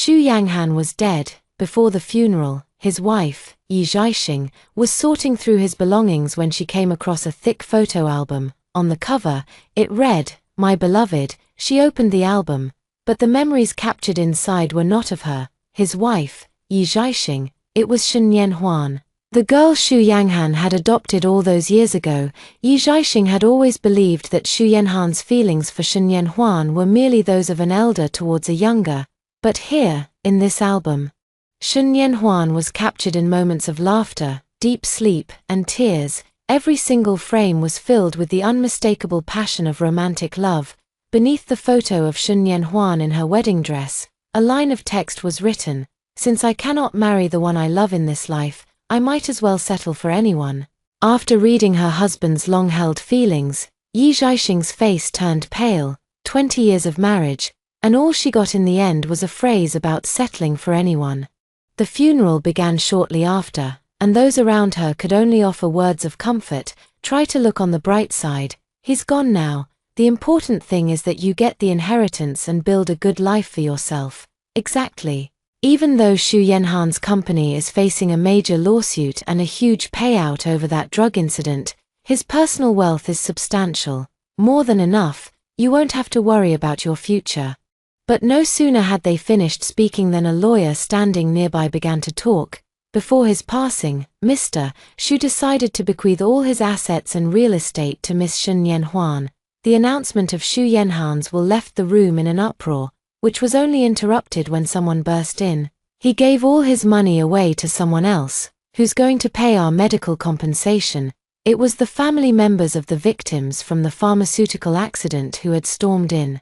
Xu Yanghan was dead. Before the funeral, his wife, Yi Zhaixing, was sorting through his belongings when she came across a thick photo album. On the cover, it read, "My beloved." She opened the album, but the memories captured inside were not of her, his wife, Yi Zhaixing. It was Shen Yanhuan, the girl Xu Yanghan had adopted all those years ago. Yi Zhaixing had always believed that Xu Yanhan's feelings for Shen Yanhuan were merely those of an elder towards a younger. But here, in this album, Shen Yanhuan was captured in moments of laughter, deep sleep, and tears. Every single frame was filled with the unmistakable passion of romantic love. Beneath the photo of Shen Yanhuan in her wedding dress, a line of text was written, "Since I cannot marry the one I love in this life, I might as well settle for anyone." After reading her husband's long-held feelings, Yi Zhaixing's face turned pale. 20 years of marriage, and all she got in the end was a phrase about settling for anyone. The funeral began shortly after, and those around her could only offer words of comfort. Try to look on the bright side. He's gone now. The important thing is that you get the inheritance and build a good life for yourself. Exactly. Even though Xu Yanhan's company is facing a major lawsuit and a huge payout over that drug incident, his personal wealth is substantial. More than enough. You won't have to worry about your future. But no sooner had they finished speaking than a lawyer standing nearby began to talk. Before his passing, Mr. Xu decided to bequeath all his assets and real estate to Miss Shen Yanhuan. The announcement of Xu Yanhan's will left the room in an uproar, which was only interrupted when someone burst in. "He gave all his money away to someone else. Who's going to pay our medical compensation?" It was the family members of the victims from the pharmaceutical accident who had stormed in.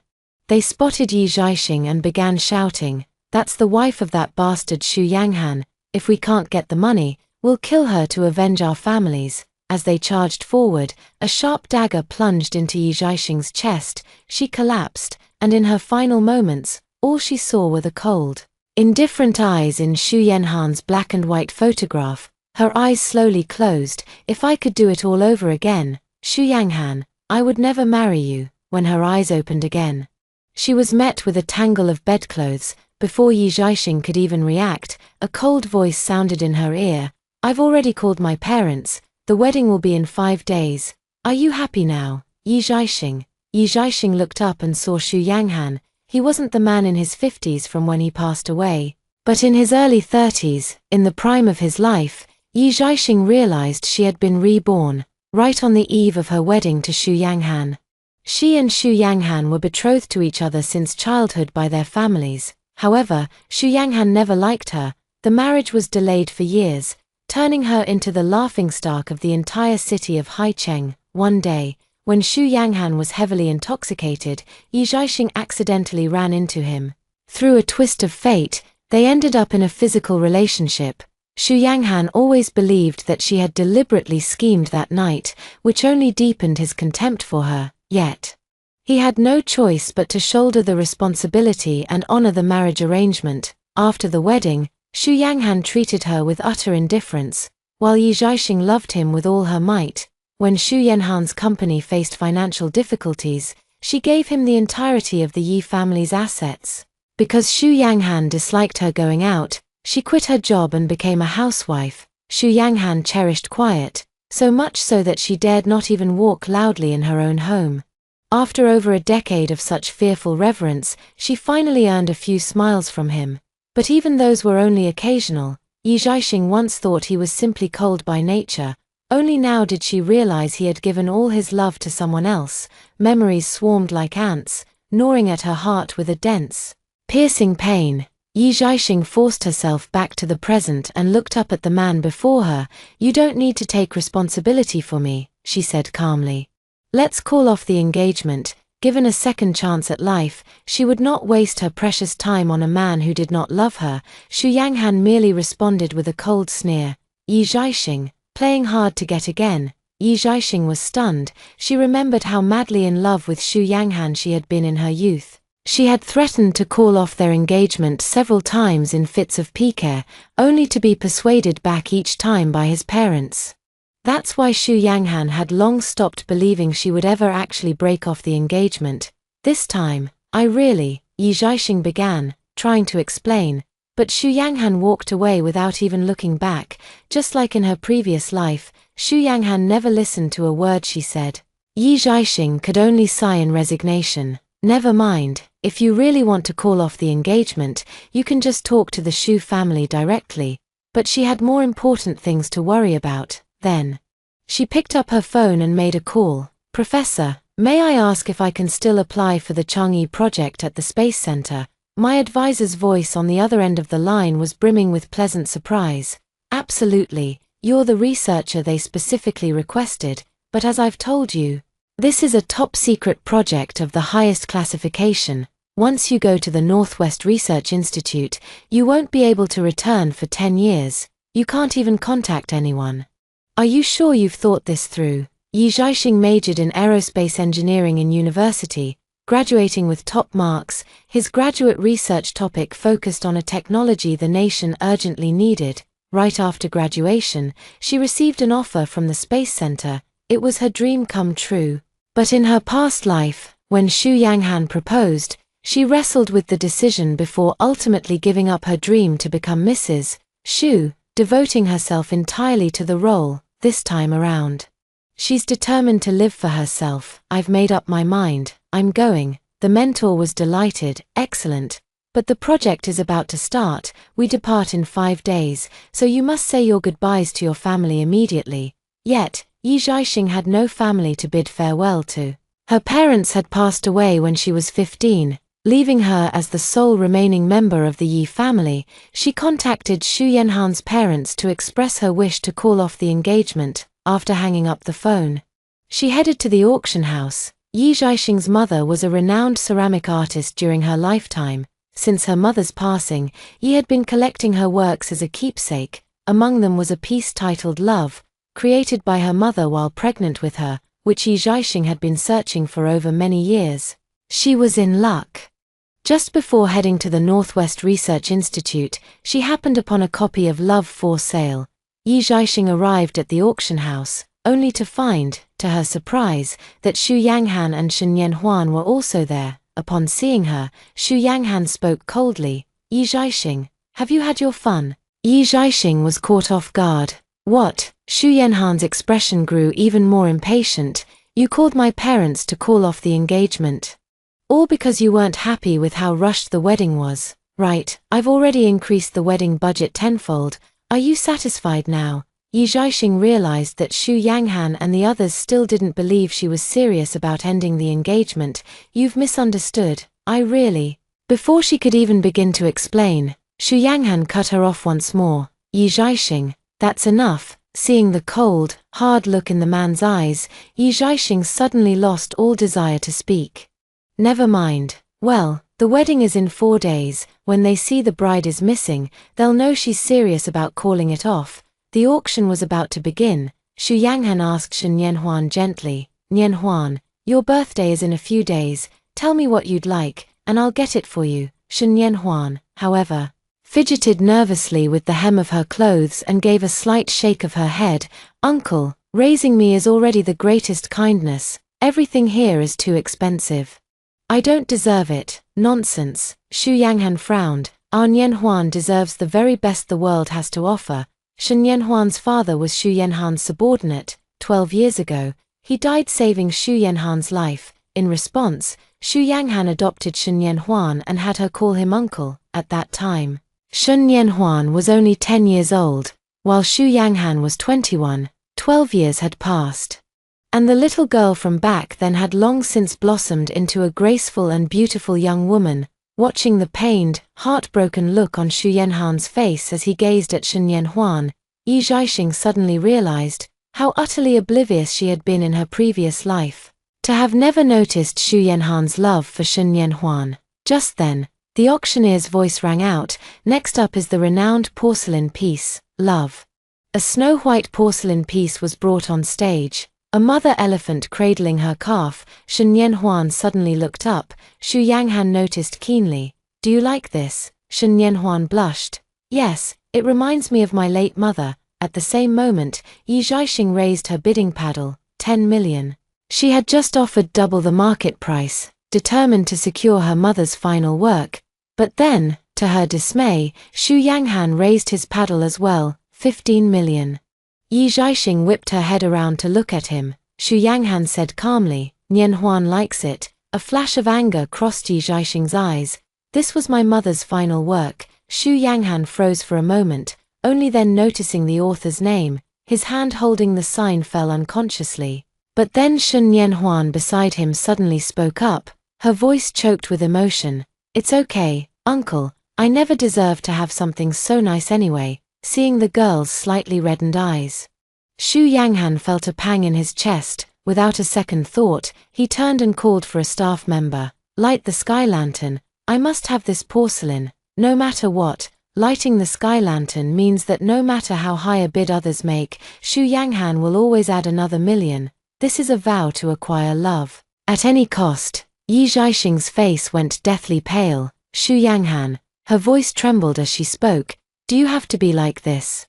They spotted Yi Zhaixing and began shouting, "That's the wife of that bastard Xu Yanghan. If we can't get the money, we'll kill her to avenge our families." As they charged forward, a sharp dagger plunged into Yi Zhaixing's chest. She collapsed, and in her final moments, all she saw were the cold, indifferent eyes in Xu Yanhan's black and white photograph. Her eyes slowly closed. "If I could do it all over again, Xu Yanghan, I would never marry you." When her eyes opened again, she was met with a tangle of bedclothes. Before Yi Zhaixing could even react, a cold voice sounded in her ear. "I've already called my parents. The wedding will be in 5 days. Are you happy now, Yi Zhaixing?" Yi Zhaixing looked up and saw Xu Yanghan. He wasn't the man in his 50s from when he passed away, but in his early 30s, in the prime of his life. Yi Zhaixing realized she had been reborn, right on the eve of her wedding to Xu Yanghan. She and Xu Yanghan were betrothed to each other since childhood by their families. However, Xu Yanghan never liked her. The marriage was delayed for years, turning her into the laughingstock of the entire city of Haicheng. One day, when Xu Yanghan was heavily intoxicated, Yi Zhaixing accidentally ran into him. Through a twist of fate, they ended up in a physical relationship. Xu Yanghan always believed that she had deliberately schemed that night, which only deepened his contempt for her. Yet, he had no choice but to shoulder the responsibility and honor the marriage arrangement. After the wedding, Xu Yanghan treated her with utter indifference, while Yi Zhaixing loved him with all her might. When Xu Yanhan's company faced financial difficulties, she gave him the entirety of the Yi family's assets. Because Xu Yanghan disliked her going out, she quit her job and became a housewife. Xu Yanghan cherished quiet, so much so that she dared not even walk loudly in her own home. After over a decade of such fearful reverence, she finally earned a few smiles from him. But even those were only occasional. Yi Zhaixing once thought he was simply cold by nature. Only now did she realize he had given all his love to someone else. Memories swarmed like ants, gnawing at her heart with a dense, piercing pain. Yi Zhaixing forced herself back to the present and looked up at the man before her. "You don't need to take responsibility for me," she said calmly. "Let's call off the engagement." Given a second chance at life, she would not waste her precious time on a man who did not love her. Xu Yanghan merely responded with a cold sneer. "Yi Zhaixing, playing hard to get again." Yi Zhaixing was stunned. She remembered how madly in love with Xu Yanghan she had been in her youth. She had threatened to call off their engagement several times in fits of pique, only to be persuaded back each time by his parents. That's why Xu Yanghan had long stopped believing she would ever actually break off the engagement. "This time, Yi Zhaixing began. trying to explain, but Xu Yanghan walked away without even looking back. Just like in her previous life, Xu Yanghan never listened to a word she said. Yi Zhaixing could only sigh in resignation. Never mind, if you really want to call off the engagement, you can just talk to the Xu family directly. But she had more important things to worry about. Then she picked up her phone and made a call. Professor, may I ask if I can still apply for the Chang'e project at the Space Center? My advisor's voice on the other end of the line was brimming with pleasant surprise. Absolutely, you're the researcher they specifically requested, but as I've told you, this is a top-secret project of the highest classification. Once you go to the Northwest Research Institute, you won't be able to return for 10 years. You can't even contact anyone. Are you sure you've thought this through? Yi Zhaixing majored in aerospace engineering in university, graduating with top marks. His graduate research topic focused on a technology the nation urgently needed. Right after graduation, she received an offer from the Space Center. It was her dream come true. But in her past life, when Xu Yanghan proposed, she wrestled with the decision before ultimately giving up her dream to become Mrs. Xu, devoting herself entirely to the role. This time around, she's determined to live for herself. I've made up my mind, I'm going. The mentor was delighted. Excellent. But the project is about to start. We depart in 5 days, so you must say your goodbyes to your family immediately. Yet, Yi Zhaixing had no family to bid farewell to. Her parents had passed away when she was 15, leaving her as the sole remaining member of the Yi family. She contacted Xu Yanhan's parents to express her wish to call off the engagement. After hanging up the phone, she headed to the auction house. Yi Zhaixing's mother was a renowned ceramic artist during her lifetime. Since her mother's passing, Yi had been collecting her works as a keepsake. Among them was a piece titled Love, created by her mother while pregnant with her, which Yi Zhaixing had been searching for over many years. She was in luck. Just before heading to the Northwest Research Institute, she happened upon a copy of Love for sale. Yi Zhaixing arrived at the auction house, only to find, to her surprise, that Xu Yanghan and Shen Yanhuan were also there. Upon seeing her, Xu Yanghan spoke coldly. Yi Zhaixing, have you had your fun? Yi Zhaixing was caught off guard. What? Xu Yanhan's expression grew even more impatient. You called my parents to call off the engagement. All because you weren't happy with how rushed the wedding was. Right, I've already increased the wedding budget tenfold. Are you satisfied now? Yi Zhaixing realized that Xu Yanghan and the others still didn't believe she was serious about ending the engagement. You've misunderstood. I really... Before she could even begin to explain, Xu Yanghan cut her off once more. Yi Zhaixing, that's enough. Seeing the cold, hard look in the man's eyes, Yi Zhaixing suddenly lost all desire to speak. Never mind. Well, the wedding is in 4 days. When they see the bride is missing, they'll know she's serious about calling it off. The auction was about to begin. Xu Yanghan asked Shen Yanhuan gently, Yanhuan, your birthday is in a few days. Tell me what you'd like, and I'll get it for you. Shen Yanhuan, however, fidgeted nervously with the hem of her clothes and gave a slight shake of her head. Uncle, raising me is already the greatest kindness. Everything here is too expensive. I don't deserve it. Nonsense. Xu Yanghan frowned. Our Yanhuan deserves the very best the world has to offer. Shen Yanhuan's father was Xu Yanhan's subordinate. 12 years ago, he died saving Xu Yanhan's life. In response, Xu Yanghan adopted Shen Yanhuan and had her call him uncle. At that time, Shen Yanhuan was only 10 years old, while Xu Yanghan was 21. 12 years had passed. And the little girl from back then had long since blossomed into a graceful and beautiful young woman. Watching the pained, heartbroken look on Xu Yanhan's face as he gazed at Shen Yanhuan, Yi Zhaixing suddenly realized how utterly oblivious she had been in her previous life. To have never noticed Xu Yanhan's love for Shen Yanhuan. Just then, the auctioneer's voice rang out. Next up is the renowned porcelain piece, Love. A snow-white porcelain piece was brought on stage. A mother elephant cradling her calf. Shen Yanhuan suddenly looked up. Xu Yanghan noticed keenly. Do you like this? Shen Yanhuan blushed. Yes, it reminds me of my late mother. At the same moment, Yi Zhaixing raised her bidding paddle. 10 million. She had just offered double the market price, determined to secure her mother's final work. But then, To her dismay, Xu Yanghan raised his paddle as well. 15 million. Yi Zhaixing whipped her head around to look at him. Xu Yanghan said calmly, Nian Huan likes it. A flash of anger crossed Yi Zhaixing's eyes. This was my mother's final work. Xu Yanghan froze for a moment, only then noticing the author's name. His hand holding the sign fell unconsciously. But then Shun Nian Huan beside him suddenly spoke up, her voice choked with emotion. It's okay, uncle, I never deserved to have something so nice anyway. Seeing the girl's slightly reddened eyes, Xu Yanghan felt a pang in his chest. Without a second thought, he turned and called for a staff member. Light the sky lantern. I must have this porcelain, no matter what. Lighting the sky lantern means that no matter how high a bid others make, Xu Yanghan will always add another million. This is a vow to acquire love at any cost. Yi Zhaixing's face went deathly pale. Xu Yanghan, her voice trembled as she spoke. Do you have to be like this?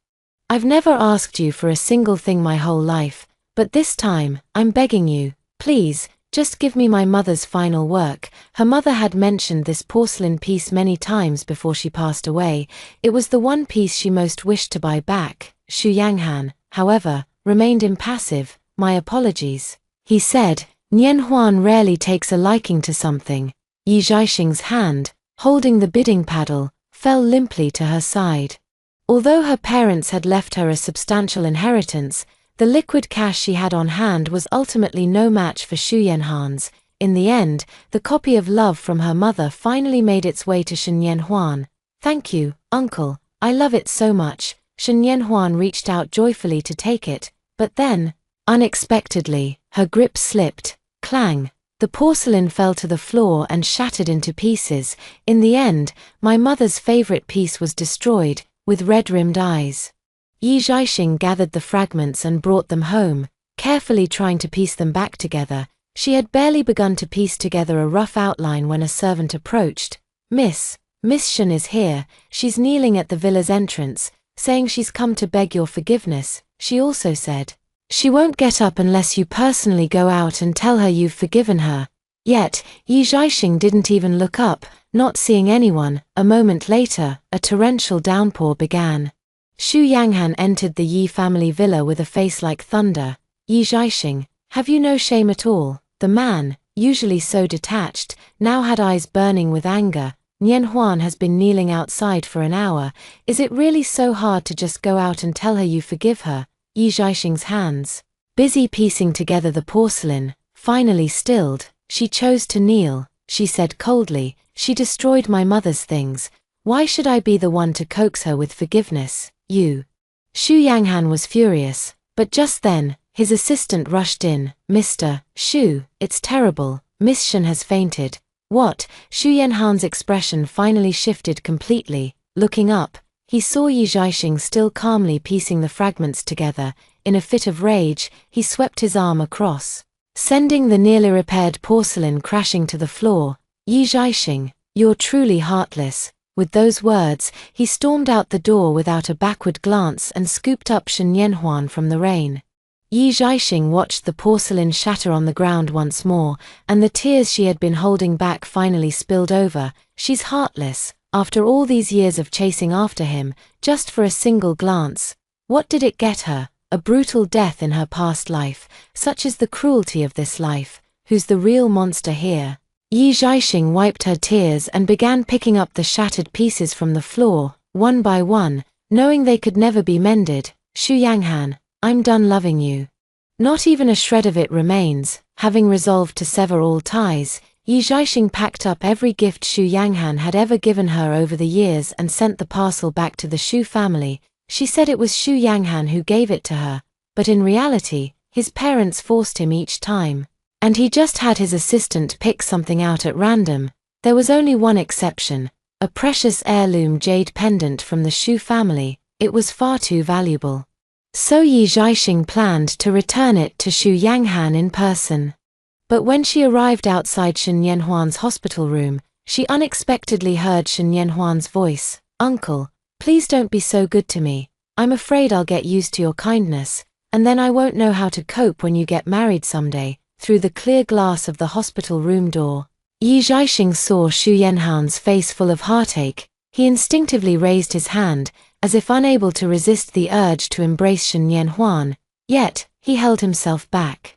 I've never asked you for a single thing my whole life, but this time, I'm begging you, please, just give me my mother's final work. Her mother had mentioned this porcelain piece many times before she passed away. It was the one piece she most wished to buy back. Xu Yanghan, however, remained impassive. My apologies, he said. Nian Huan rarely takes a liking to something. Yi Zhaixing's hand, holding the bidding paddle, fell limply to her side. Although her parents had left her a substantial inheritance, the liquid cash she had on hand was ultimately no match for Xu Yanghan's. In the end, the copy of Love from her mother finally made its way to Shen Yanhuan. Thank you, uncle, I love it so much. Shen Yanhuan reached out joyfully to take it, but then, unexpectedly, her grip slipped. Clang! The porcelain fell to the floor and shattered into pieces. In the end, my mother's favorite piece was destroyed, with red-rimmed eyes. Yi Zhaixing gathered the fragments and brought them home, carefully trying to piece them back together. She had barely begun to piece together a rough outline when a servant approached. Miss Shen is here. She's kneeling at the villa's entrance, saying she's come to beg your forgiveness. She also said, she won't get up unless you personally go out and tell her you've forgiven her. Yet, Yi Zhaixing didn't even look up, not seeing anyone. A moment later, a torrential downpour began. Xu Yanghan entered the Yi family villa with a face like thunder. Yi Zhaixing, have you no shame at all? The man, usually so detached, now had eyes burning with anger. Nian Huan has been kneeling outside for an hour. Is it really so hard to just go out and tell her you forgive her? Yi Zhaixing's hands, busy piecing together the porcelain, finally stilled. She chose to kneel. She said coldly, she destroyed my mother's things. Why should I be the one to coax her with forgiveness? You. Xu Yanghan was furious, but just then, his assistant rushed in. Mr. Xu, it's terrible. Miss Shen has fainted. What? Xu Yanhan's expression finally shifted completely. Looking up, he saw Yi Zhaixing still calmly piecing the fragments together. In a fit of rage, he swept his arm across, sending the nearly repaired porcelain crashing to the floor. Yi Zhaixing, you're truly heartless. With those words, he stormed out the door without a backward glance and scooped up Shen Yanhuan from the rain. Yi Zhaixing watched the porcelain shatter on the ground once more, and the tears she had been holding back finally spilled over. She's heartless, after all these years of chasing after him, just for a single glance. What did it get her? A brutal death in her past life. Such is the cruelty of this life. Who's the real monster here? Yi Zhaixing wiped her tears and began picking up the shattered pieces from the floor, one by one, knowing they could never be mended. Xu Yanghan, I'm done loving you. Not even a shred of it remains. Having resolved to sever all ties, Yi Zhaixing packed up every gift Xu Yanghan had ever given her over the years and sent the parcel back to the Xu family. She said it was Xu Yanghan who gave it to her, but in reality, his parents forced him each time. And he just had his assistant pick something out at random. There was only one exception, a precious heirloom jade pendant from the Xu family. It was far too valuable. So Yi Zhaixing planned to return it to Xu Yanghan in person. But when she arrived outside Shen Yanhuan's hospital room, she unexpectedly heard Shen Yanhuan's voice. Uncle, please don't be so good to me. I'm afraid I'll get used to your kindness, and then I won't know how to cope when you get married someday. Through the clear glass of the hospital room door, Yi Zhaixing saw Xu Yanhan's face full of heartache. He instinctively raised his hand, as if unable to resist the urge to embrace Shen Yanhuan, yet, he held himself back.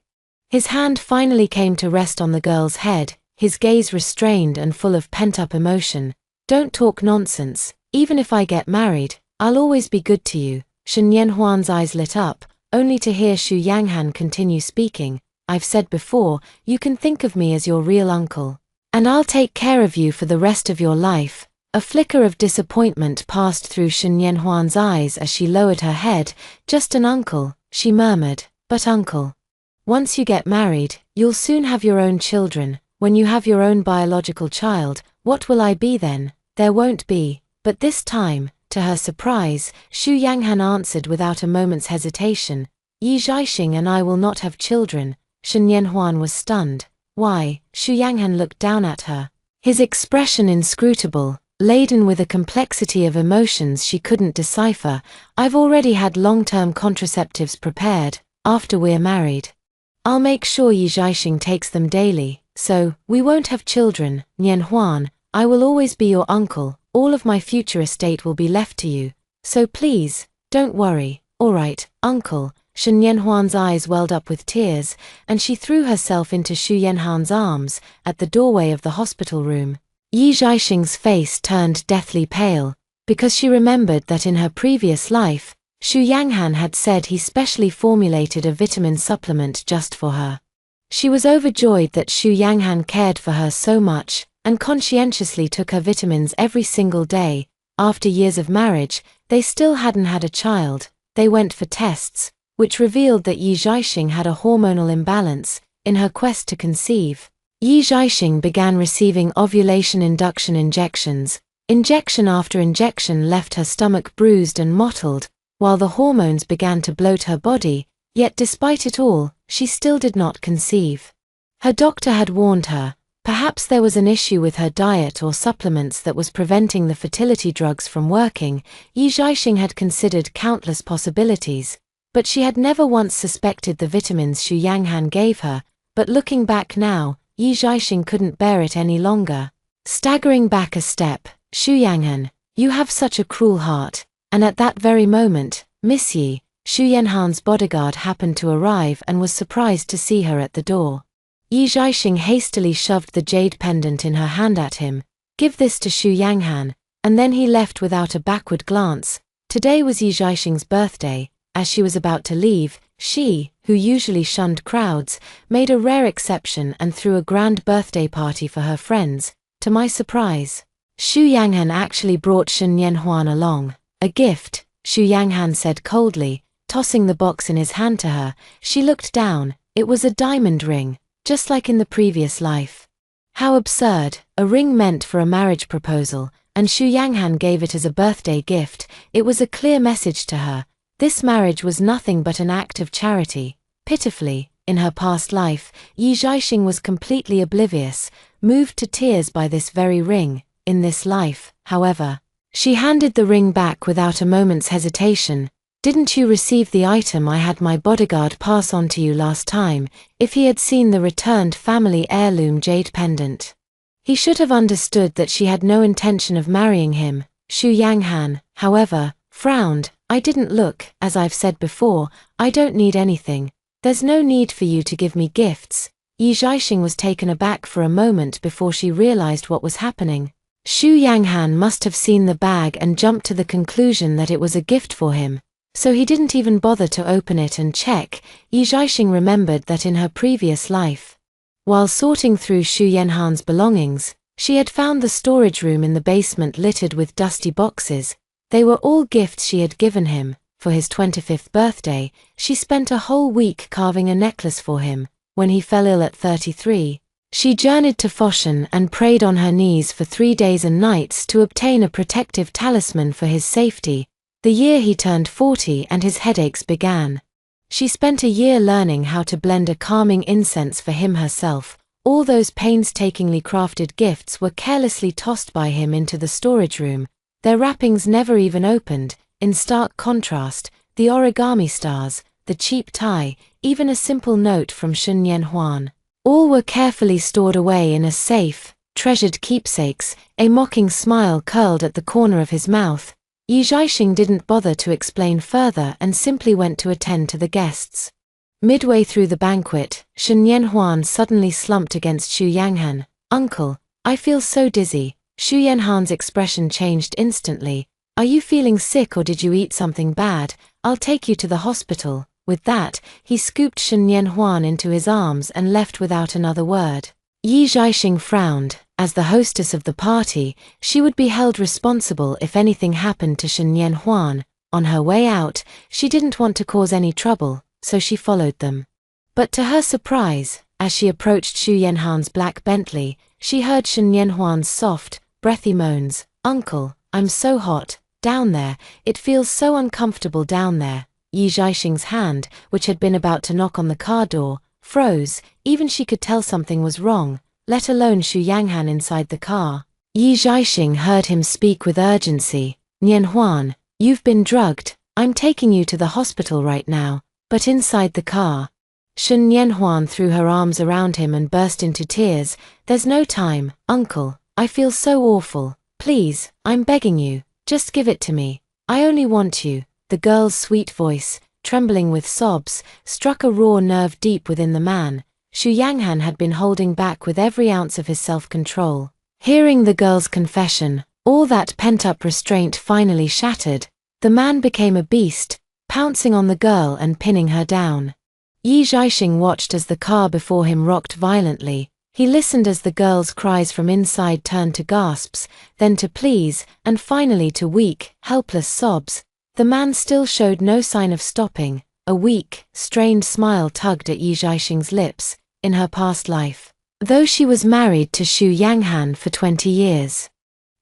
His hand finally came to rest on the girl's head, his gaze restrained and full of pent-up emotion. "Don't talk nonsense. Even if I get married, I'll always be good to you." Shen Yanhuan's eyes lit up, only to hear Xu Yanghan continue speaking. "I've said before, you can think of me as your real uncle. And I'll take care of you for the rest of your life." A flicker of disappointment passed through Shen Yanhuan's eyes as she lowered her head. "Just an uncle," she murmured. "But uncle, once you get married, you'll soon have your own children. When you have your own biological child, what will I be then?" "There won't be." But this time, to her surprise, Xu Yanghan answered without a moment's hesitation. "Yi Zhaixing and I will not have children." Shen Yanhuan was stunned. "Why?" Xu Yanghan looked down at her, his expression inscrutable, laden with a complexity of emotions she couldn't decipher. "I've already had long-term contraceptives prepared. After we're married, I'll make sure Yi Zhaixing takes them daily, so we won't have children. Yanhuan, I will always be your uncle. All of my future estate will be left to you. So please, don't worry." "All right, uncle." Shen Yanhuan's eyes welled up with tears, and she threw herself into Xu Yanhan's arms. At the doorway of the hospital room, Yi Zhaixing's face turned deathly pale, because she remembered that in her previous life, Xu Yanghan had said he specially formulated a vitamin supplement just for her. She was overjoyed that Xu Yanghan cared for her so much, and conscientiously took her vitamins every single day. After years of marriage, they still hadn't had a child. They went for tests, which revealed that Yi Zhaixing had a hormonal imbalance. In her quest to conceive, Yi Zhaixing began receiving ovulation induction injections. Injection after injection left her stomach bruised and mottled, while the hormones began to bloat her body, yet despite it all, she still did not conceive. Her doctor had warned her. Perhaps there was an issue with her diet or supplements that was preventing the fertility drugs from working. Yi Zhaixing had considered countless possibilities, but she had never once suspected the vitamins Xu Yanghan gave her. But looking back now, Yi Zhaixing couldn't bear it any longer. Staggering back a step, "Xu Yanghan, you have such a cruel heart." And at that very moment, Miss Yi, Xu Yanhan's bodyguard, happened to arrive and was surprised to see her at the door. Yi Zhaixing hastily shoved the jade pendant in her hand at him. "Give this to Xu Yanghan," and then he left without a backward glance. Today was Yi Zhaixing's birthday. As she was about to leave, she, who usually shunned crowds, made a rare exception and threw a grand birthday party for her friends. To my surprise, Xu Yanghan actually brought Shen Yanhuan along. "A gift," Xu Yanghan said coldly, tossing the box in his hand to her. She looked down. It was a diamond ring, just like in the previous life. How absurd! A ring meant for a marriage proposal, and Xu Yanghan gave it as a birthday gift. It was a clear message to her. This marriage was nothing but an act of charity. Pitifully, in her past life, Yi Zhaixing was completely oblivious, moved to tears by this very ring. In this life, however, she handed the ring back without a moment's hesitation. "Didn't you receive the item I had my bodyguard pass on to you last time?" If he had seen the returned family heirloom jade pendant, he should have understood that she had no intention of marrying him. Xu Yanghan, however, frowned. "I didn't look. As I've said before, I don't need anything. There's no need for you to give me gifts." Yi Zhaixing was taken aback for a moment before she realized what was happening. Xu Yanghan must have seen the bag and jumped to the conclusion that it was a gift for him. So he didn't even bother to open it and check. Yi Zhaixing remembered that in her previous life, while sorting through Xu Yanhan's belongings, she had found the storage room in the basement littered with dusty boxes. They were all gifts she had given him. For his 25th birthday, she spent a whole week carving a necklace for him. When he fell ill at 33, she journeyed to Foshan and prayed on her knees for 3 days and nights to obtain a protective talisman for his safety. The year he turned 40 and his headaches began. She spent a year learning how to blend a calming incense for him herself. All those painstakingly crafted gifts were carelessly tossed by him into the storage room. Their wrappings never even opened. In stark contrast, the origami stars, the cheap tie, even a simple note from Shen Yanhuan, all were carefully stored away in a safe. treasured keepsakes, a mocking smile curled at the corner of his mouth. Yi Zhaixing didn't bother to explain further and simply went to attend to the guests. Midway through the banquet, Shen Yanhuan suddenly slumped against Xu Yanghan. "Uncle, I feel so dizzy." Xu Yanhan's expression changed instantly. "Are you feeling sick or did you eat something bad? I'll take you to the hospital." With that, he scooped Shen Yanhuan into his arms and left without another word. Yi Zhaixing frowned. As the hostess of the party, she would be held responsible if anything happened to Shen Yanhuan. On her way out, she didn't want to cause any trouble, so she followed them. But to her surprise, as she approached Xu Yanhan's black Bentley, she heard Shen Yanhuan's soft, breathy moans. "Uncle, I'm so hot down there, it feels so uncomfortable down there." Yi Zhaixing's hand, which had been about to knock on the car door, froze. Even she could tell something was wrong, let alone Xu Yanghan inside the car. Yi Zhaixing heard him speak with urgency. "Nianhuan, you've been drugged. I'm taking you to the hospital right now." But inside the car, Shen Nianhuan threw her arms around him and burst into tears. "There's no time, Uncle. I feel so awful. Please, I'm begging you, just give it to me. I only want you." The girl's sweet voice, trembling with sobs, struck a raw nerve deep within the man. Xu Yanghan had been holding back with every ounce of his self-control. Hearing the girl's confession, all that pent-up restraint finally shattered. The man became a beast, pouncing on the girl and pinning her down. Yi Zhaixing watched as the car before him rocked violently. He listened as the girl's cries from inside turned to gasps, then to pleas, and finally to weak, helpless sobs. The man still showed no sign of stopping. A weak, strained smile tugged at Yi Zhaixing's lips. In her past life, though she was married to Xu Yanghan for 20 years,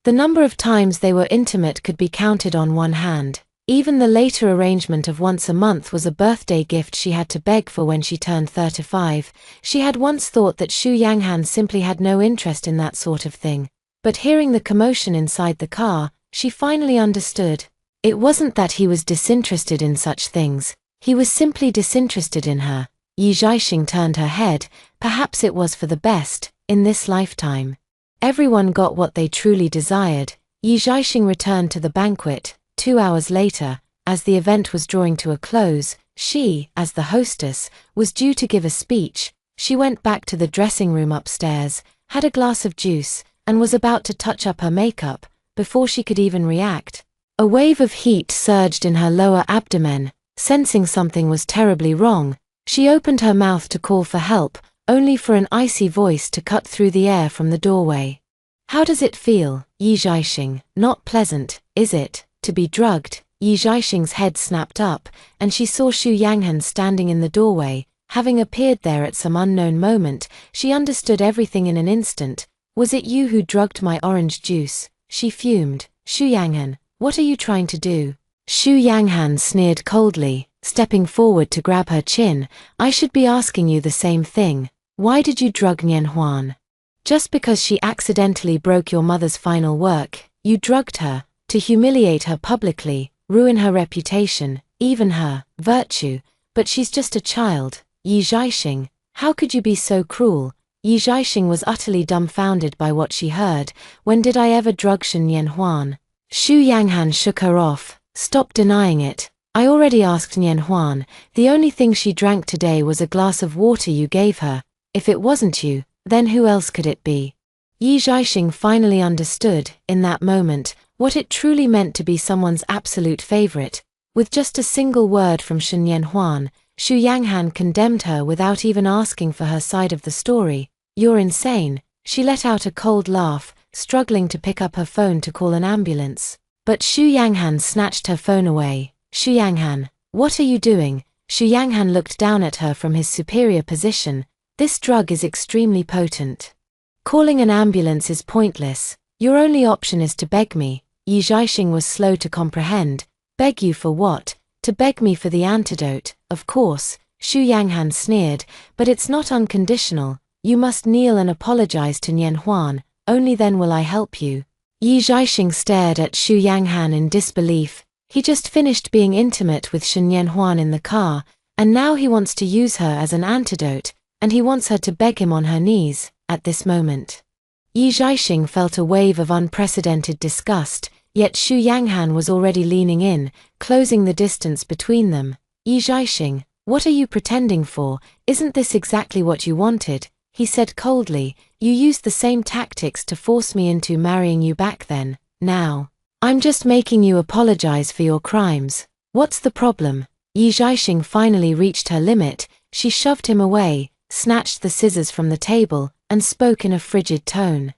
the number of times they were intimate could be counted on one hand. Even the later arrangement of once a month was a birthday gift she had to beg for when she turned 35. She had once thought that Xu Yanghan simply had no interest in that sort of thing. But hearing the commotion inside the car, she finally understood. It wasn't that he was disinterested in such things, he was simply disinterested in her. Yi Zhaixing turned her head. Perhaps it was for the best, in this lifetime. Everyone got what they truly desired. Yi Zhaixing returned to the banquet. 2 hours later, as the event was drawing to a close, she, as the hostess, was due to give a speech. She went back to the dressing room upstairs, had a glass of juice, and was about to touch up her makeup, before she could even react. A wave of heat surged in her lower abdomen. Sensing something was terribly wrong, she opened her mouth to call for help, only for an icy voice to cut through the air from the doorway. "How does it feel, Yi Zhaixing? Not pleasant, is it, to be drugged?" Yi Zhaixing's head snapped up, and she saw Xu Yanghan standing in the doorway. Having appeared there at some unknown moment, she understood everything in an instant. "Was it you who drugged my orange juice?" She fumed. "Xu Yanghan, what are you trying to do?" Xu Yanghan sneered coldly, stepping forward to grab her chin. "I should be asking you the same thing. Why did you drug Nianhuan? Just because she accidentally broke your mother's final work, you drugged her, to humiliate her publicly, ruin her reputation, even her virtue. But she's just a child. Yi Zhaixing, how could you be so cruel?" Yi Zhaixing was utterly dumbfounded by what she heard. "When did I ever drug Shen Nianhuan?" Xu Yanghan shook her off. "Stop denying it. I already asked Nianhuan. The only thing she drank today was a glass of water you gave her. If it wasn't you, then who else could it be?" Yi Zhaixing finally understood, in that moment, what it truly meant to be someone's absolute favorite. With just a single word from Shen Nianhuan, Xu Yanghan condemned her without even asking for her side of the story. "You're insane." She let out a cold laugh, struggling to pick up her phone to call an ambulance. But Xu Yanghan snatched her phone away. "Xu Yanghan, what are you doing?" Xu Yanghan looked down at her from his superior position. "This drug is extremely potent. Calling an ambulance is pointless. Your only option is to beg me." Yi Zhaixing was slow to comprehend. "Beg you for what?" "To beg me for the antidote, of course." Xu Yanghan sneered. "But it's not unconditional. You must kneel and apologize to Nianhuan, only then will I help you." Yi Zhaixing stared at Xu Yanghan in disbelief. He just finished being intimate with Shen Nianhuan in the car, and now he wants to use her as an antidote, and he wants her to beg him on her knees, at this moment. Yi Zhaixing felt a wave of unprecedented disgust, yet Xu Yanghan was already leaning in, closing the distance between them. Yi Zhaixing, what are you pretending for? Isn't this exactly what you wanted? He said coldly. You used the same tactics to force me into marrying you back then. Now, I'm just making you apologize for your crimes. What's the problem? Yi Zhaixing finally reached her limit. She shoved him away, snatched the scissors from the table, and spoke in a frigid tone.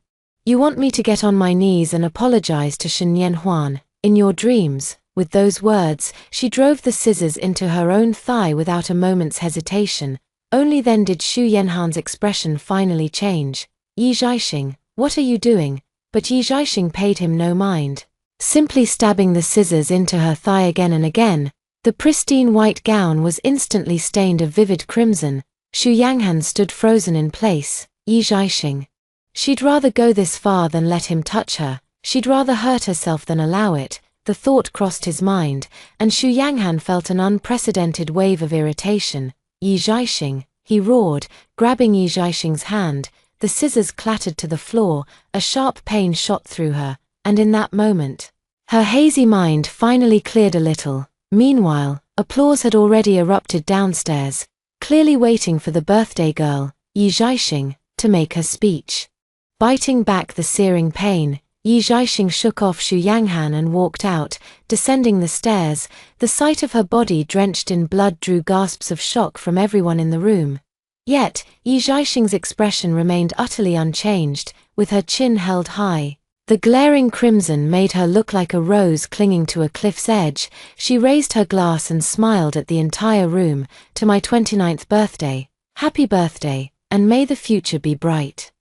You want me to get on my knees and apologize to Shen Yanhuan, in your dreams? With those words, she drove the scissors into her own thigh without a moment's hesitation. Only then did Xu Yanhan's expression finally change. Yi Zhaixing, what are you doing? But Yi Zhaixing paid him no mind, simply stabbing the scissors into her thigh again and again. The pristine white gown was instantly stained a vivid crimson. Xu Yanghan stood frozen in place. Yi Zhaixing. She'd rather go this far than let him touch her. She'd rather hurt herself than allow it. The thought crossed his mind, and Xu Yanghan felt an unprecedented wave of irritation. Yi Zhaixing, he roared, grabbing Yi Zhaixing's hand. The scissors clattered to the floor, a sharp pain shot through her, and in that moment, her hazy mind finally cleared a little. Meanwhile, applause had already erupted downstairs, clearly waiting for the birthday girl, Yi Zhaixing, to make her speech. Biting back the searing pain, Yi Zhaixing shook off Xu Yanghan and walked out, descending the stairs. The sight of her body drenched in blood drew gasps of shock from everyone in the room. Yet, Yi Zhaixing's expression remained utterly unchanged, with her chin held high. The glaring crimson made her look like a rose clinging to a cliff's edge. She raised her glass and smiled at the entire room. To my 29th birthday. Happy birthday, and may the future be bright.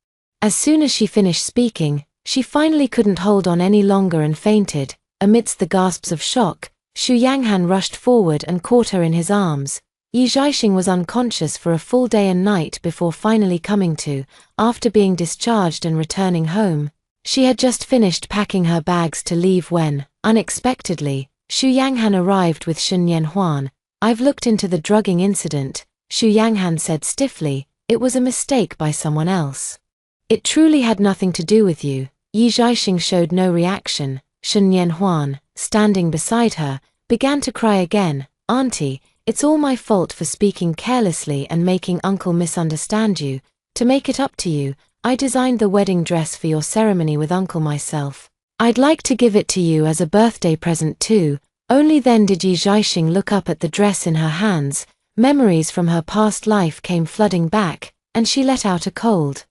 As soon as she finished speaking, she finally couldn't hold on any longer and fainted. Amidst the gasps of shock, Xu Yanghan rushed forward and caught her in his arms. Yi Zhaixing was unconscious for a full day and night before finally coming to, after being discharged and returning home. She had just finished packing her bags to leave when, unexpectedly, Xu Yanghan arrived with Shen Yanhuan. I've looked into the drugging incident, Xu Yanghan said stiffly. It was a mistake by someone else. It truly had nothing to do with you. Yi Zhaixing showed no reaction. Shen Yanhuan, standing beside her, began to cry again. Auntie, it's all my fault for speaking carelessly and making Uncle misunderstand you. To make it up to you, I designed the wedding dress for your ceremony with Uncle myself. I'd like to give it to you as a birthday present too. Only then did Yi Zhaixing look up at the dress in her hands. Memories from her past life came flooding back, and she let out a cold,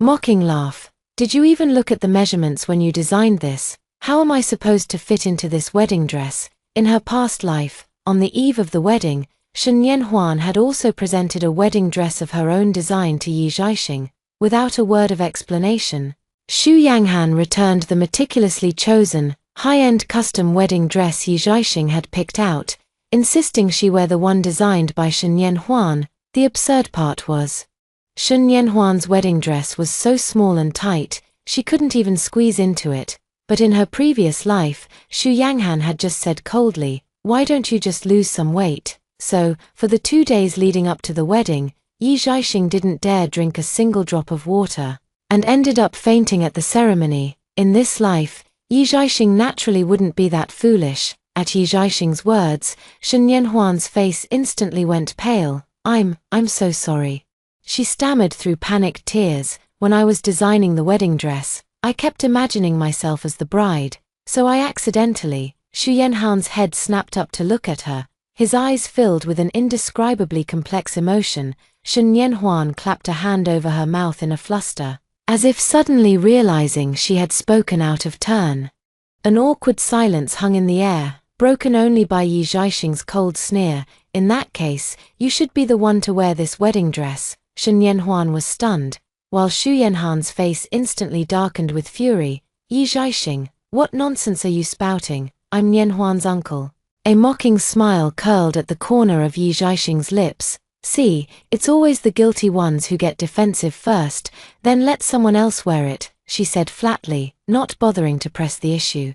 mocking laugh. Did you even look at the measurements when you designed this? How am I supposed to fit into this wedding dress? In her past life, on the eve of the wedding, Shen Yanhuan had also presented a wedding dress of her own design to Yi Zhaixing. Without a word of explanation, Xu Yanghan returned the meticulously chosen, high-end custom wedding dress Yi Zhaixing had picked out, insisting she wear the one designed by Shen Yanhuan. The absurd part was, Shen Yanhuan's wedding dress was so small and tight, she couldn't even squeeze into it. But in her previous life, Xu Yanghan had just said coldly, why don't you just lose some weight? So, for the 2 days leading up to the wedding, Yi Zhaixing didn't dare drink a single drop of water, and ended up fainting at the ceremony. In this life, Yi Zhaixing naturally wouldn't be that foolish. At Yi Zhaixing's words, Shen Yanhuan's face instantly went pale. I'm so sorry. She stammered through panicked tears. When I was designing the wedding dress, I kept imagining myself as the bride, so I accidentally. Xu Yanhan's head snapped up to look at her, his eyes filled with an indescribably complex emotion. Shen Yanhuan clapped a hand over her mouth in a fluster, as if suddenly realizing she had spoken out of turn. An awkward silence hung in the air, broken only by Yi Zhaixing's cold sneer. In that case, you should be the one to wear this wedding dress. Shen Yanhuan was stunned, while Xu Yanhan's face instantly darkened with fury. Yi Zhaixing, what nonsense are you spouting? I'm Yanhuan's uncle. A mocking smile curled at the corner of Yi Zhaixing's lips. See, it's always the guilty ones who get defensive first, then let someone else wear it, she said flatly, not bothering to press the issue.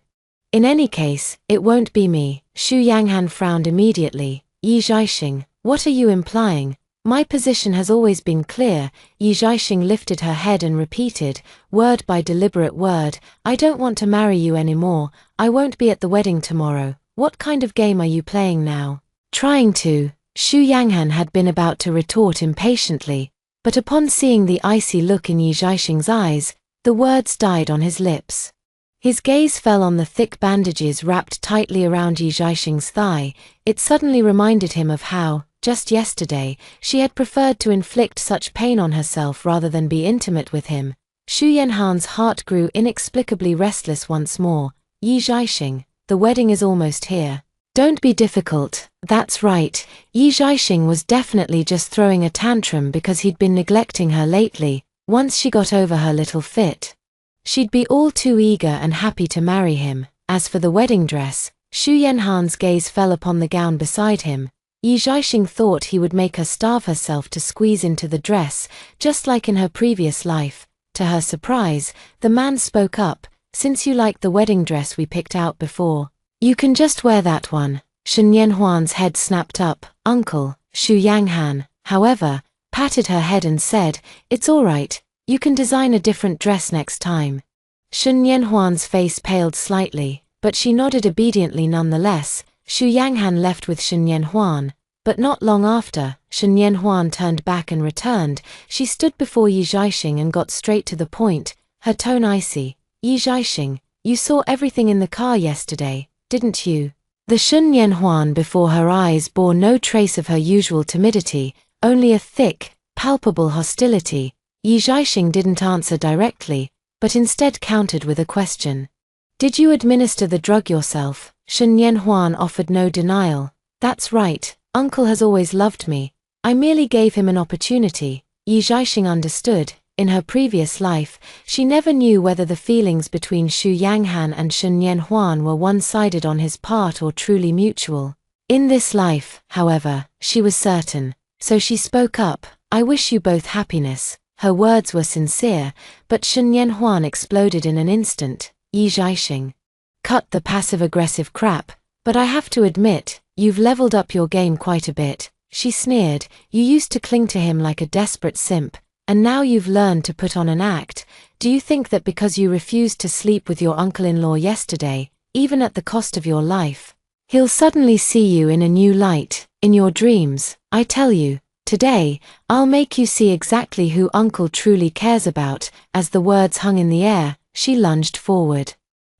In any case, it won't be me. Xu Yanghan frowned immediately. Yi Zhaixing, what are you implying? My position has always been clear. Yi Zhaixing lifted her head and repeated, word by deliberate word, I don't want to marry you anymore. I won't be at the wedding tomorrow. What kind of game are you playing now? Trying to. Xu Yanghan had been about to retort impatiently, but upon seeing the icy look in Yi Zhaixing's eyes, the words died on his lips. His gaze fell on the thick bandages wrapped tightly around Yi Zhaixing's thigh. It suddenly reminded him of how, just yesterday, she had preferred to inflict such pain on herself rather than be intimate with him. Xu Yanhan's heart grew inexplicably restless once more. Yi Zhaixing, the wedding is almost here. Don't be difficult. That's right. Yi Zhaixing was definitely just throwing a tantrum because he'd been neglecting her lately. Once she got over her little fit, she'd be all too eager and happy to marry him. As for the wedding dress, Xu Yanhan's gaze fell upon the gown beside him. Yi Zhaixing thought he would make her starve herself to squeeze into the dress, just like in her previous life. To her surprise, the man spoke up, since you like the wedding dress we picked out before, you can just wear that one. Shen Yanhuan's head snapped up. Uncle, Xu Yanghan, however, patted her head and said, it's all right, you can design a different dress next time. Shen Yanhuan's face paled slightly, but she nodded obediently nonetheless. Xu Yanghan left with Shen Yanhuan, but not long after, Shen Yanhuan turned back and returned. She stood before Yi Zhaixing and got straight to the point, her tone icy. Yi Zhaixing, you saw everything in the car yesterday, didn't you? The Shen Yanhuan before her eyes bore no trace of her usual timidity, only a thick, palpable hostility. Yi Zhaixing didn't answer directly, but instead countered with a question. Did you administer the drug yourself? Shen Yanhuan offered no denial. That's right, uncle has always loved me. I merely gave him an opportunity. Yi Zhaixing understood. In her previous life, she never knew whether the feelings between Xu Yanghan and Shen Yanhuan were one-sided on his part or truly mutual. In this life, however, she was certain. So she spoke up, I wish you both happiness. Her words were sincere, but Shen Yanhuan exploded in an instant. Yi Zhaixing, cut the passive-aggressive crap, but I have to admit, you've leveled up your game quite a bit. She sneered, you used to cling to him like a desperate simp, and now you've learned to put on an act. Do you think that because you refused to sleep with your uncle-in-law yesterday, even at the cost of your life, he'll suddenly see you in a new light, in your dreams? I tell you, today, I'll make you see exactly who uncle truly cares about. As the words hung in the air, she lunged forward.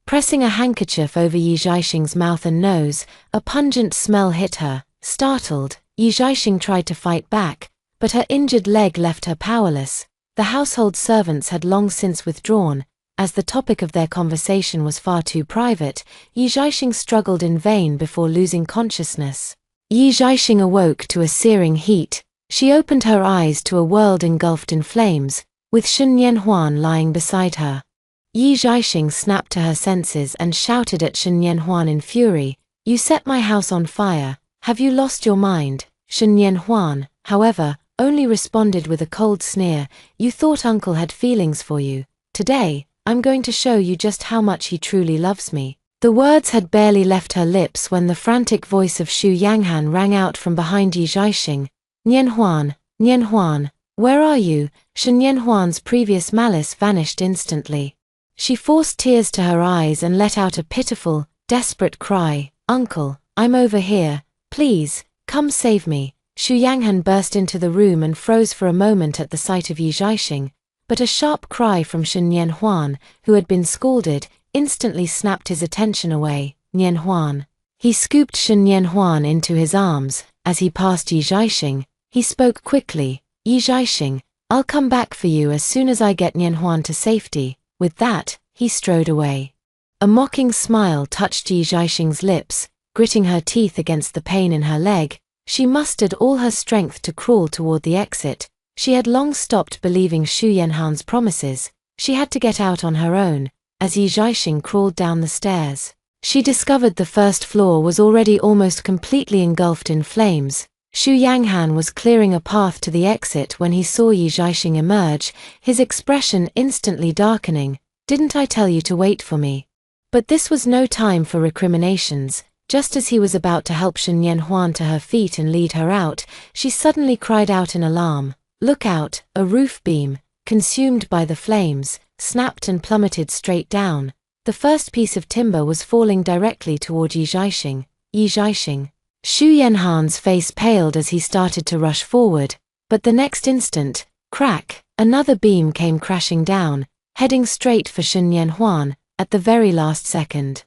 Pressing a handkerchief over Yi Zhaixing's mouth and nose, a pungent smell hit her. Startled, Yi Zhaixing tried to fight back, but her injured leg left her powerless. The household servants had long since withdrawn. As the topic of their conversation was far too private, Yi Zhaixing struggled in vain before losing consciousness. Yi Zhaixing awoke to a searing heat. She opened her eyes to a world engulfed in flames, with Shen Yanhuan lying beside her. Yi Zhaixing snapped to her senses and shouted at Shen Yanhuan in fury, you set my house on fire, have you lost your mind? Shen Yanhuan, however, only responded with a cold sneer, you thought uncle had feelings for you. Today, I'm going to show you just how much he truly loves me. The words had barely left her lips when the frantic voice of Xu Yanghan rang out from behind Yi Zhaixing. Nianhuan, Nianhuan, where are you? Shen Yanhuan's previous malice vanished instantly. She forced tears to her eyes and let out a pitiful, desperate cry, Uncle, I'm over here, please, come save me. Xu Yanghan burst into the room and froze for a moment at the sight of Yi Zhaixing, but a sharp cry from Shen Yanhuan, who had been scalded, instantly snapped his attention away. Nianhuan. He scooped Shen Yanhuan into his arms. As he passed Yi Zhaixing, he spoke quickly, Yi Zhaixing, I'll come back for you as soon as I get Nianhuan to safety. With that, he strode away. A mocking smile touched Yi Zhaixing's lips, gritting her teeth against the pain in her leg. She mustered all her strength to crawl toward the exit. She had long stopped believing Xu Yanhan's promises. She had to get out on her own. As Yi Zhaixing crawled down the stairs, she discovered the first floor was already almost completely engulfed in flames. Xu Yanghan was clearing a path to the exit when he saw Yi Zhaixing emerge, his expression instantly darkening. Didn't I tell you to wait for me? But this was no time for recriminations. Just as he was about to help Shen Yanhuan to her feet and lead her out, she suddenly cried out in alarm. "Look out!" A roof beam, consumed by the flames, snapped and plummeted straight down. The first piece of timber was falling directly toward Yi Zhaixing. Yi Zhaixing. Xu Yanhan's face paled as he started to rush forward, but the next instant, crack, another beam came crashing down, heading straight for Shen Yanhuan. At the very last second,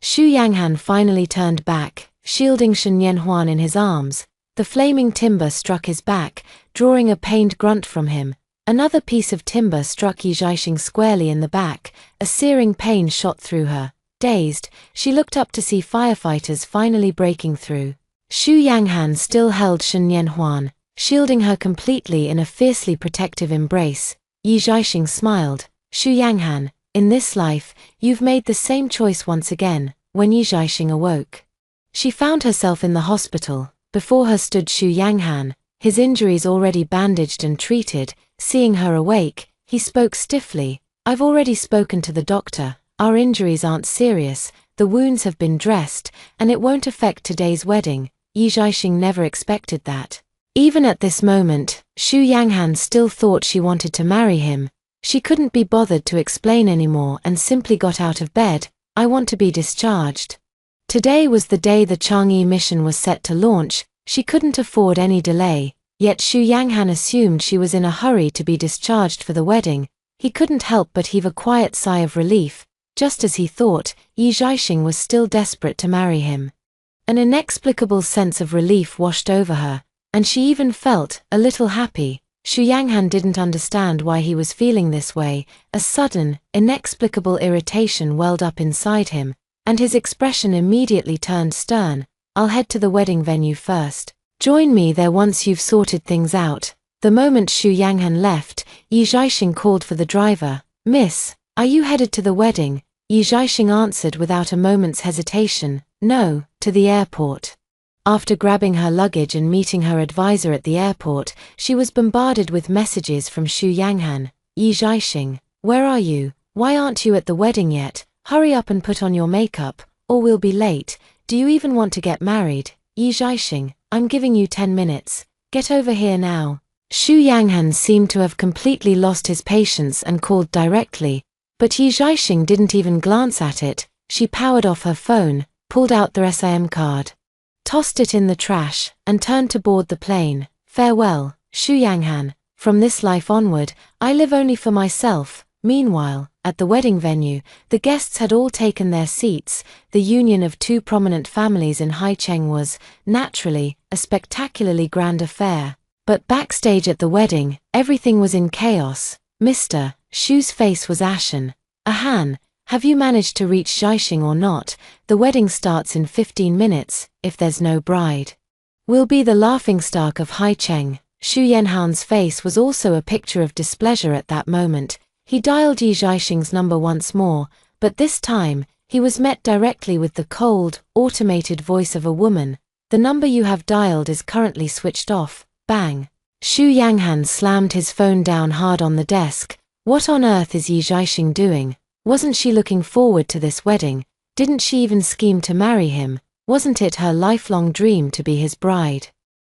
Xu Yanghan finally turned back, shielding Shen Yanhuan in his arms. The flaming timber struck his back, drawing a pained grunt from him. Another piece of timber struck Yi Zhaixing squarely in the back. A searing pain shot through her. Dazed, she looked up to see firefighters finally breaking through. Xu Yanghan still held Shen Yanhuan, shielding her completely in a fiercely protective embrace. Yi Zhaixing smiled. "Xu Yanghan, in this life, you've made the same choice once again." When Yi Zhaixing awoke, she found herself in the hospital. Before her stood Xu Yanghan, his injuries already bandaged and treated. Seeing her awake, he spoke stiffly. "I've already spoken to the doctor. Our injuries aren't serious, the wounds have been dressed, and it won't affect today's wedding." Yi Zhaixing never expected that. Even at this moment, Xu Yanghan still thought she wanted to marry him. She couldn't be bothered to explain anymore and simply got out of bed. "I want to be discharged." Today was the day the Chang'e mission was set to launch. She couldn't afford any delay, yet Xu Yanghan assumed she was in a hurry to be discharged for the wedding. He couldn't help but heave a quiet sigh of relief. Just as he thought, Yi Zhaixing was still desperate to marry him. An inexplicable sense of relief washed over her, and she even felt a little happy. Xu Yanghan didn't understand why he was feeling this way. A sudden, inexplicable irritation welled up inside him, and his expression immediately turned stern. "I'll head to the wedding venue first. Join me there once you've sorted things out." The moment Xu Yanghan left, Yi Zhaixing called for the driver. "Miss, are you headed to the wedding?" Yi Zhaixing answered without a moment's hesitation. "No, to the airport." After grabbing her luggage and meeting her advisor at the airport, she was bombarded with messages from Xu Yanghan. "Yi Zhaixing, where are you? Why aren't you at the wedding yet? Hurry up and put on your makeup, or we'll be late. Do you even want to get married? Yi Zhaixing, I'm giving you 10 minutes. Get over here now." Xu Yanghan seemed to have completely lost his patience and called directly, but Yi Zhaixing didn't even glance at it. She powered off her phone, pulled out the SIM card, tossed it in the trash, and turned to board the plane. "Farewell, Xu Yanghan. From this life onward, I live only for myself." Meanwhile, at the wedding venue, the guests had all taken their seats. The union of two prominent families in Haicheng was, naturally, a spectacularly grand affair. But backstage at the wedding, everything was in chaos. Mr. Xu's face was ashen. "Han, have you managed to reach Zhaixing or not? The wedding starts in 15 minutes, if there's no bride. We'll be the laughingstock of Haicheng." Xu Yanhan's face was also a picture of displeasure at that moment. He dialed Yi Zhaixing's number once more, but this time, he was met directly with the cold, automated voice of a woman. "The number you have dialed is currently switched off." Bang! Xu Yanghan slammed his phone down hard on the desk. What on earth is Yi Zhaixing doing? Wasn't she looking forward to this wedding? Didn't she even scheme to marry him? Wasn't it her lifelong dream to be his bride?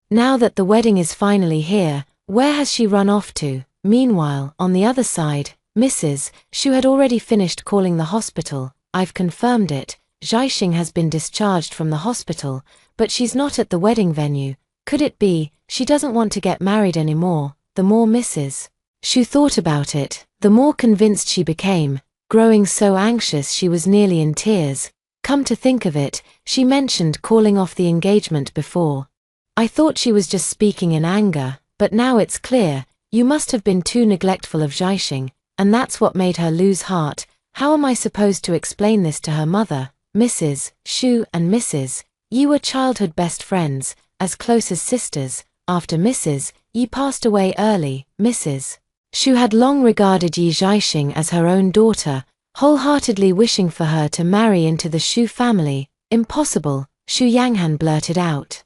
Now that the wedding is finally here, where has she run off to? Meanwhile, on the other side, Mrs. Xu had already finished calling the hospital. "I've confirmed it. Zhaixing has been discharged from the hospital, but she's not at the wedding venue. Could it be she doesn't want to get married anymore?" The more Mrs. Xu thought about it, the more convinced she became, growing so anxious she was nearly in tears. Come to think of it, she mentioned calling off the engagement before. "I thought she was just speaking in anger, but now it's clear, you must have been too neglectful of Zhaixing, and that's what made her lose heart. How am I supposed to explain this to her mother?" Mrs. Xu and Mrs. Yi were childhood best friends, as close as sisters. After Mrs. Yi passed away early, Mrs. Xu had long regarded Yi Zhaixing as her own daughter, wholeheartedly wishing for her to marry into the Xu family. "Impossible," Xu Yanghan blurted out.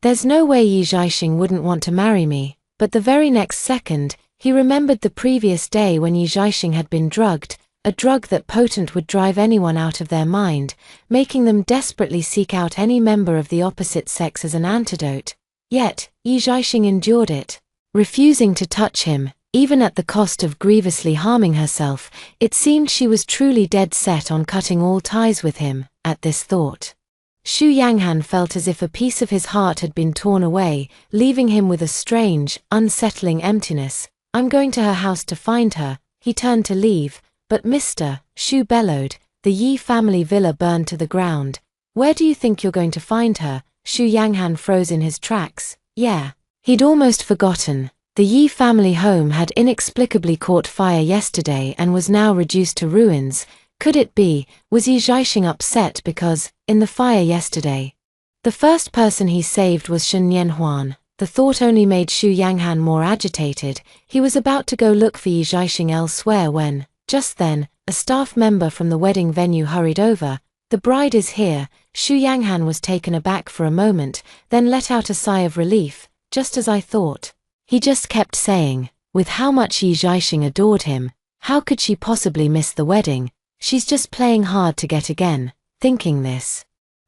"There's no way Yi Zhaixing wouldn't want to marry me." But the very next second, he remembered the previous day when Yi Zhaixing had been drugged. a drug that potent would drive anyone out of their mind, making them desperately seek out any member of the opposite sex as an antidote. Yet, Yi Zhaixing endured it, refusing to touch him, even at the cost of grievously harming herself. It seemed she was truly dead set on cutting all ties with him. At this thought, Xu Yanghan felt as if a piece of his heart had been torn away, leaving him with a strange, unsettling emptiness. "I'm going to her house to find her." He turned to leave, but Mr. Xu bellowed. "The Yi family villa burned to the ground. Where do you think you're going to find her?" Xu Yanghan froze in his tracks. Yeah. He'd almost forgotten. The Yi family home had inexplicably caught fire yesterday and was now reduced to ruins. Could it be, was Yi Zhaixing upset because, in the fire yesterday, the first person he saved was Shen Yanhuan? The thought only made Xu Yanghan more agitated. He was about to go look for Yi Zhaixing elsewhere when, just then, a staff member from the wedding venue hurried over. "The bride is here." Xu Yanghan was taken aback for a moment, then let out a sigh of relief. "Just as I thought." He just kept saying, with how much Yi Zhaixing adored him, how could she possibly miss the wedding? She's just playing hard to get again. Thinking this,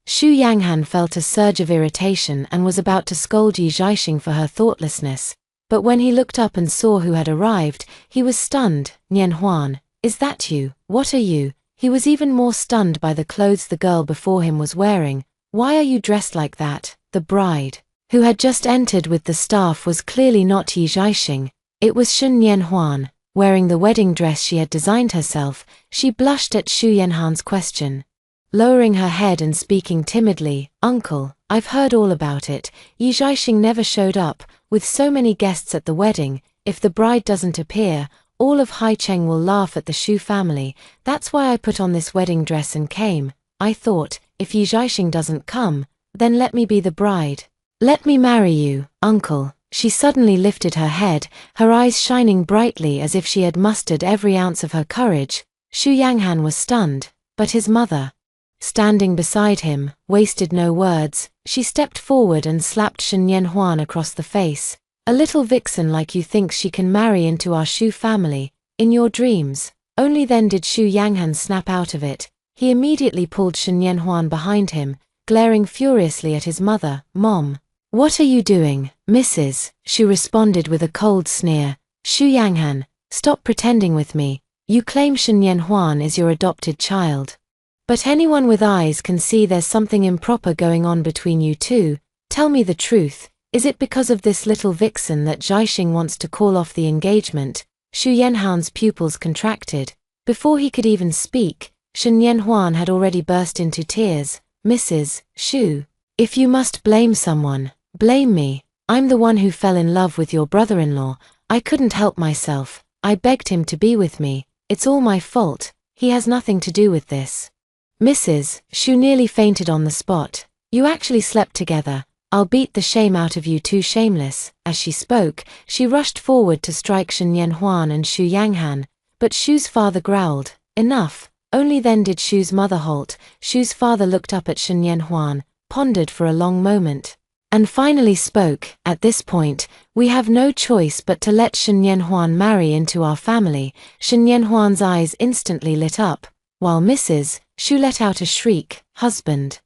Xu Yanghan felt a surge of irritation and was about to scold Yi Zhaixing for her thoughtlessness. But when he looked up and saw who had arrived, he was stunned. "Nian Huan, is that you? What are you?" He was even more stunned by the clothes the girl before him was wearing. "Why are you dressed like that?" The bride, who had just entered with the staff, was clearly not Yi Zhaixing. It was Shen Yanhuan, wearing the wedding dress she had designed herself. She blushed at Xu Yanhan's question. Lowering her head and speaking timidly, "Uncle, I've heard all about it. Yi Zhaixing never showed up, with so many guests at the wedding. If the bride doesn't appear, all of Haicheng will laugh at the Xu family. That's why I put on this wedding dress and came. I thought, if Yi Zhaixing doesn't come, then let me be the bride. Let me marry you, uncle." She suddenly lifted her head, her eyes shining brightly as if she had mustered every ounce of her courage. Xu Yanghan was stunned, but his mother, standing beside him, wasted no words. She stepped forward and slapped Shen Yanhuan across the face. "A little vixen like you thinks she can marry into our Xu family, in your dreams." Only then did Xu Yanghan snap out of it. He immediately pulled Shen Yanhuan behind him, glaring furiously at his mother. "Mom, what are you doing, Mrs.?" She responded with a cold sneer. "Xu Yanghan, stop pretending with me. You claim Shen Yanhuan is your adopted child. But anyone with eyes can see there's something improper going on between you two. Tell me the truth. Is it because of this little vixen that Zhaixing wants to call off the engagement?" Xu Yanhan's pupils contracted. Before he could even speak, Shen Yanhuan had already burst into tears. "Mrs. Xu, if you must blame someone, blame me. I'm the one who fell in love with your brother-in-law. I couldn't help myself. I begged him to be with me. It's all my fault. He has nothing to do with this." Mrs. Xu nearly fainted on the spot. "You actually slept together. I'll beat the shame out of you two shameless." As she spoke, she rushed forward to strike Shen Yanhuan and Xu Yanghan, but Xu's father growled, "Enough." Only then did Xu's mother halt. Xu's father looked up at Shen Yanhuan, pondered for a long moment, and finally spoke. "At this point, we have no choice but to let Shen Yanhuan marry into our family." Shen Yanhuan's eyes instantly lit up, while Mrs. Xu let out a shriek. "Husband,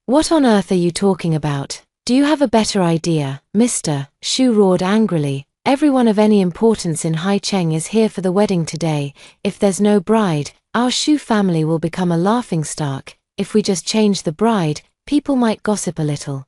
what on earth are you talking about? Do you have a better idea?" Mr. Xu roared angrily. "Everyone of any importance in Haicheng is here for the wedding today. If there's no bride, our Xu family will become a laughingstock. If we just change the bride, people might gossip a little.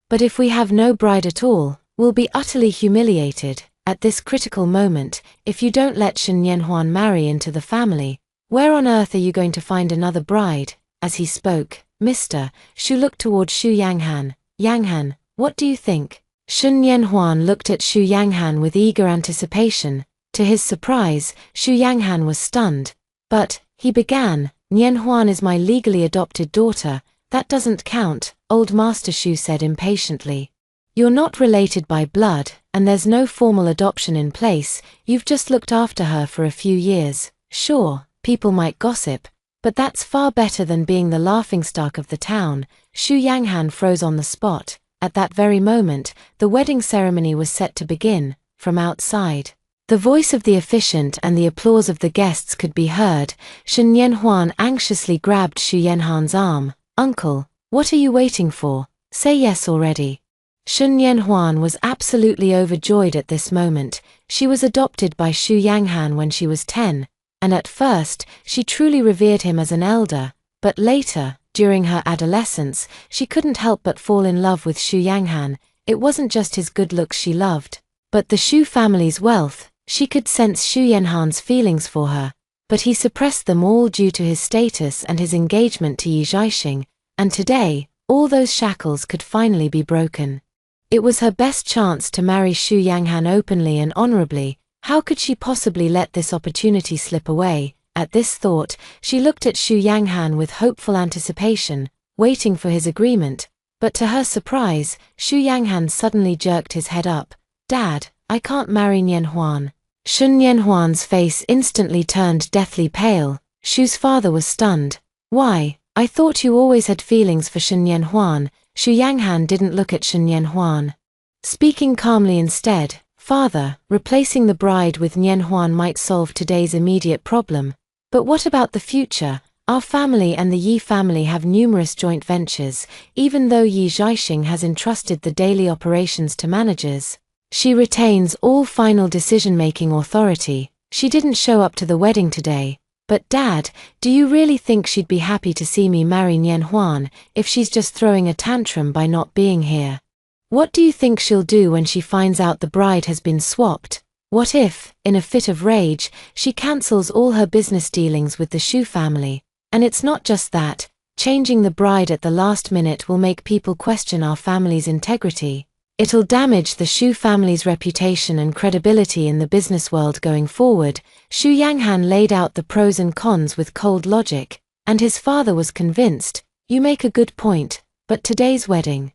But if we have no bride at all, we'll be utterly humiliated. At this critical moment, if you don't let Shen Yanhuan marry into the family, where on earth are you going to find another bride?" As he spoke, Mr. Xu looked toward Xu Yanghan. "Yanghan, what do you think?" Shen Yanhuan looked at Xu Yanghan with eager anticipation. To his surprise, Xu Yanghan was stunned. "But," he began, "Nianhuan is my legally adopted daughter." "That doesn't count," old Master Xu said impatiently. "You're not related by blood, and there's no formal adoption in place. You've just looked after her for a few years. Sure, people might gossip, but that's far better than being the laughingstock of the town." Xu Yanghan froze on the spot. At that very moment, the wedding ceremony was set to begin. From outside, The voice of the officiant and the applause of the guests could be heard. Shen Yanhuan anxiously grabbed Xu Yanhan's arm. "Uncle, what are you waiting for? Say yes already." Shen Yanhuan was absolutely overjoyed at this moment. She was adopted by Xu Yanghan when she was 10, and at first, she truly revered him as an elder, but later, during her adolescence, she couldn't help but fall in love with Xu Yanghan. It wasn't just his good looks she loved, but the Xu family's wealth. She could sense Xu Yanhan's feelings for her, but he suppressed them all due to his status and his engagement to Yi Zhaixing, and today, all those shackles could finally be broken. It was her best chance to marry Xu Yanghan openly and honorably. How could she possibly let this opportunity slip away? At this thought, she looked at Xu Yanghan with hopeful anticipation, waiting for his agreement, but to her surprise, Xu Yanghan suddenly jerked his head up. "Dad, I can't marry Nianhuan." Shen Yanhuan's face instantly turned deathly pale. Xu's father was stunned. "Why? I thought you always had feelings for Shen Yanhuan." Xu Yanghan didn't look at Shen Yanhuan. Speaking calmly instead, "Father, replacing the bride with Nianhuan might solve today's immediate problem. But what about the future? Our family and the Yi family have numerous joint ventures, even though Yi Zhaixing has entrusted the daily operations to managers. She retains all final decision-making authority. She didn't show up to the wedding today. But Dad, do you really think she'd be happy to see me marry Nianhuan if she's just throwing a tantrum by not being here? What do you think she'll do when she finds out the bride has been swapped? What if, in a fit of rage, she cancels all her business dealings with the Xu family? And it's not just that. Changing the bride at the last minute will make people question our family's integrity. It'll damage the Xu family's reputation and credibility in the business world going forward." Xu Yanghan laid out the pros and cons with cold logic, and his father was convinced. "You make a good point, but today's wedding..."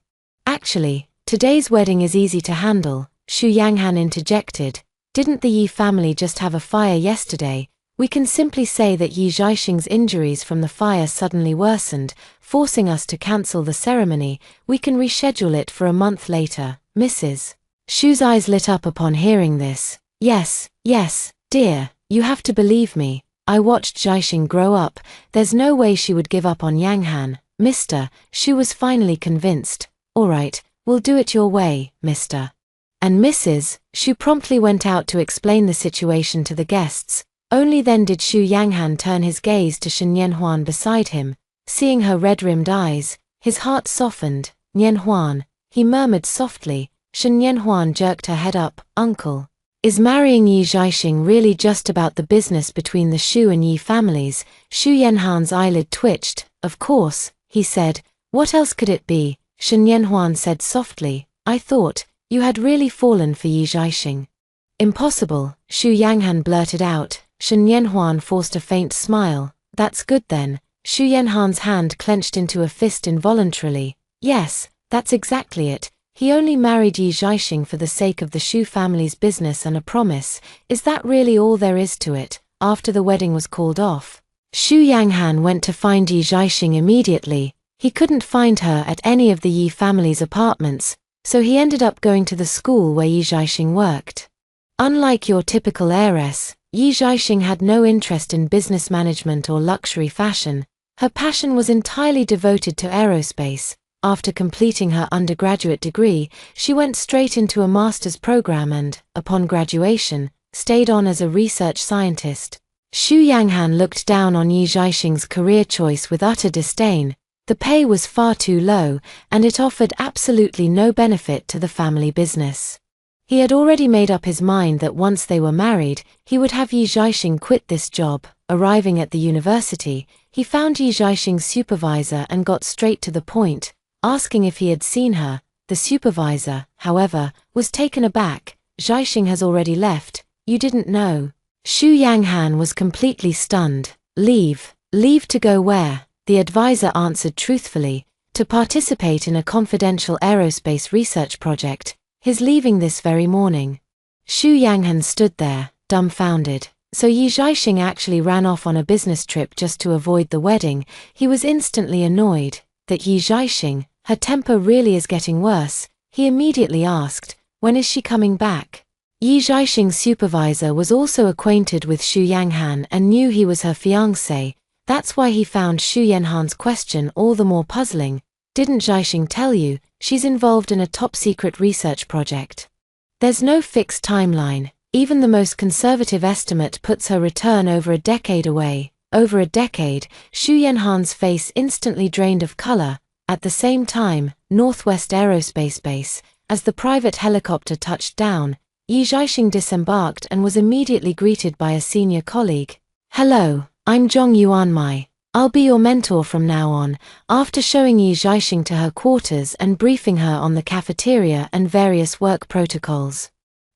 "Actually, today's wedding is easy to handle," Xu Yanghan interjected. "Didn't the Yi family just have a fire yesterday? We can simply say that Yi Zhaixing's injuries from the fire suddenly worsened, forcing us to cancel the ceremony. We can reschedule it for a month later, Mrs." Xu's eyes lit up upon hearing this. Yes, dear, you have to believe me. I watched Zhaixing grow up. There's no way she would give up on Yanghan, Mr. Xu was finally convinced. "All right, we'll do it your way, Mr. and Mrs. Xu promptly went out to explain the situation to the guests. Only then did Xu Yanghan turn his gaze to Shen Yanhuan beside him. Seeing her red-rimmed eyes, his heart softened. "Nianhuan," he murmured softly. Shen Yanhuan jerked her head up. "Uncle, is marrying Yi Zhaixing really just about the business between the Xu and Yi families?" Xu Yanhan's eyelid twitched. "Of course," he said. "What else could it be?" Shen Yanhuan said softly. "I thought you had really fallen for Yi Zhaixing." "Impossible," Xu Yanghan blurted out. Shen Yanhuan forced a faint smile. "That's good then." Xu Yanhan's hand clenched into a fist involuntarily. "Yes, that's exactly it. He only married Yi Zhaixing for the sake of the Xu family's business and a promise. Is that really all there is to it?" After the wedding was called off, Xu Yanghan went to find Yi Zhaixing immediately. He couldn't find her at any of the Yi family's apartments, so he ended up going to the school where Yi Zhaixing worked. Unlike your typical heiress, Yi Zhaixing had no interest in business management or luxury fashion. Her passion was entirely devoted to aerospace. After completing her undergraduate degree, she went straight into a master's program and, upon graduation, stayed on as a research scientist. Xu Yanghan looked down on Yi Zhaixing's career choice with utter disdain. The pay was far too low, and it offered absolutely no benefit to the family business. He had already made up his mind that once they were married, he would have Yi Zhaixing quit this job. Arriving at the university, he found Yi Zhaixing's supervisor and got straight to the point, asking if he had seen her. The supervisor, however, was taken aback. "Zhaixing has already left. You didn't know?" Xu Yanghan was completely stunned. "Leave? Leave to go where?" The advisor answered truthfully. "To participate in a confidential aerospace research project. He's leaving this very morning." Xu Yanghan stood there, dumbfounded. So Yi Zhaixing actually ran off on a business trip just to avoid the wedding. He was instantly annoyed that Yi Zhaixing, her temper really is getting worse. He immediately asked, "When is she coming back?" Yi Zhaixing's supervisor was also acquainted with Xu Yanghan and knew he was her fiancé. That's why he found Xu Yanhan's question all the more puzzling. Didn't Zhaixing tell you, she's involved in a top-secret research project? There's no fixed timeline. Even the most conservative estimate puts her return over a decade away. Over a decade, Xu Yanhan's face instantly drained of color. At the same time, Northwest Aerospace Base, as the private helicopter touched down, Yi Zhaixing disembarked and was immediately greeted by a senior colleague. "Hello, I'm Zhong Yuanmai. I'll be your mentor from now on." After showing Yi Zhaixing to her quarters and briefing her on the cafeteria and various work protocols,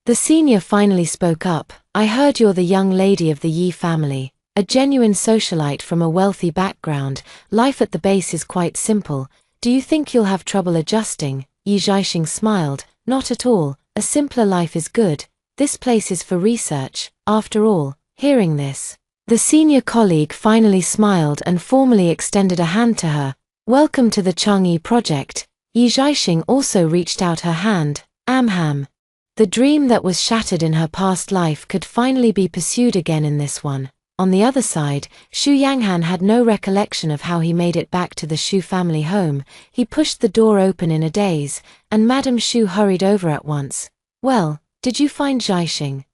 the senior finally spoke up. "I heard you're the young lady of the Yi family, a genuine socialite from a wealthy background. Life at the base is quite simple. Do you think you'll have trouble adjusting?" Yi Zhaixing smiled. "Not at all. A simpler life is good. This place is for research, after all." Hearing this, the senior colleague finally smiled and formally extended a hand to her. "Welcome to the Chang'e project." Yi Zhaixing also reached out her hand. Amham. The dream that was shattered in her past life could finally be pursued again in this one. On the other side, Xu Yanghan had no recollection of how he made it back to the Xu family home. He pushed the door open in a daze, and Madame Xu hurried over at once. "Well, did you find Zhaixing?"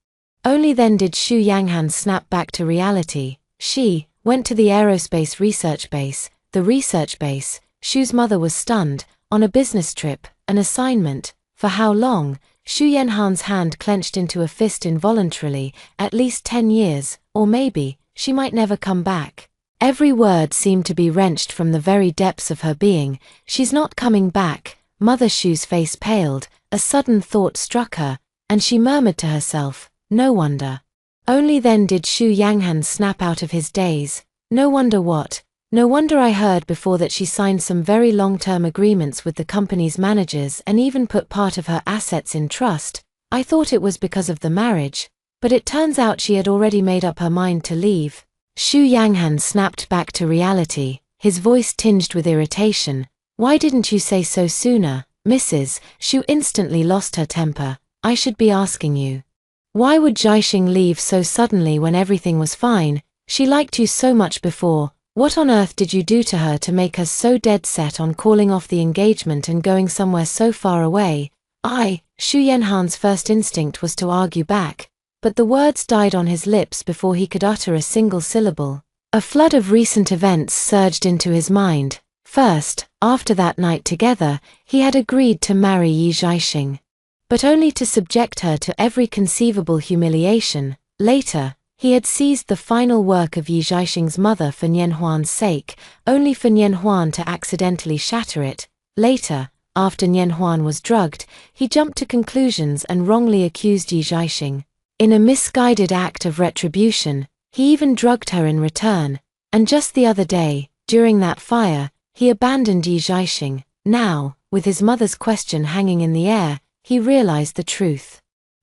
Only then did Xu Yanghan snap back to reality. She went to the aerospace research base. The research base. Xu's mother was stunned. On a business trip, an assignment. For how long? Xu Yanhan's hand clenched into a fist involuntarily. At least 10 years, or maybe, she might never come back. Every word seemed to be wrenched from the very depths of her being. "She's not coming back." Mother Xu's face paled. A sudden thought struck her, and she murmured to herself, "No wonder." Only then did Xu Yanghan snap out of his daze. "No wonder what? No wonder I heard before that she signed some very long-term agreements with the company's managers and even put part of her assets in trust. I thought it was because of the marriage, but it turns out she had already made up her mind to leave." Xu Yanghan snapped back to reality, his voice tinged with irritation. "Why didn't you say so sooner, Mrs. Xu?" Instantly lost her temper. "I should be asking you. Why would Zhaixing leave so suddenly when everything was fine? She liked you so much before. What on earth did you do to her to make her so dead set on calling off the engagement and going somewhere so far away?" Xu Yanhan's first instinct was to argue back, but the words died on his lips before he could utter a single syllable. A flood of recent events surged into his mind. First, after that night together, he had agreed to marry Yi Zhaixing, but only to subject her to every conceivable humiliation. Later, he had seized the final work of Yi Zhaixing's mother for Nian Huan's sake, only for Nian Huan to accidentally shatter it. Later, after Nian Huan was drugged, he jumped to conclusions and wrongly accused Yi Zhaixing. In a misguided act of retribution, he even drugged her in return. And just the other day, during that fire, he abandoned Yi Zhaixing. Now, with his mother's question hanging in the air, he realized the truth.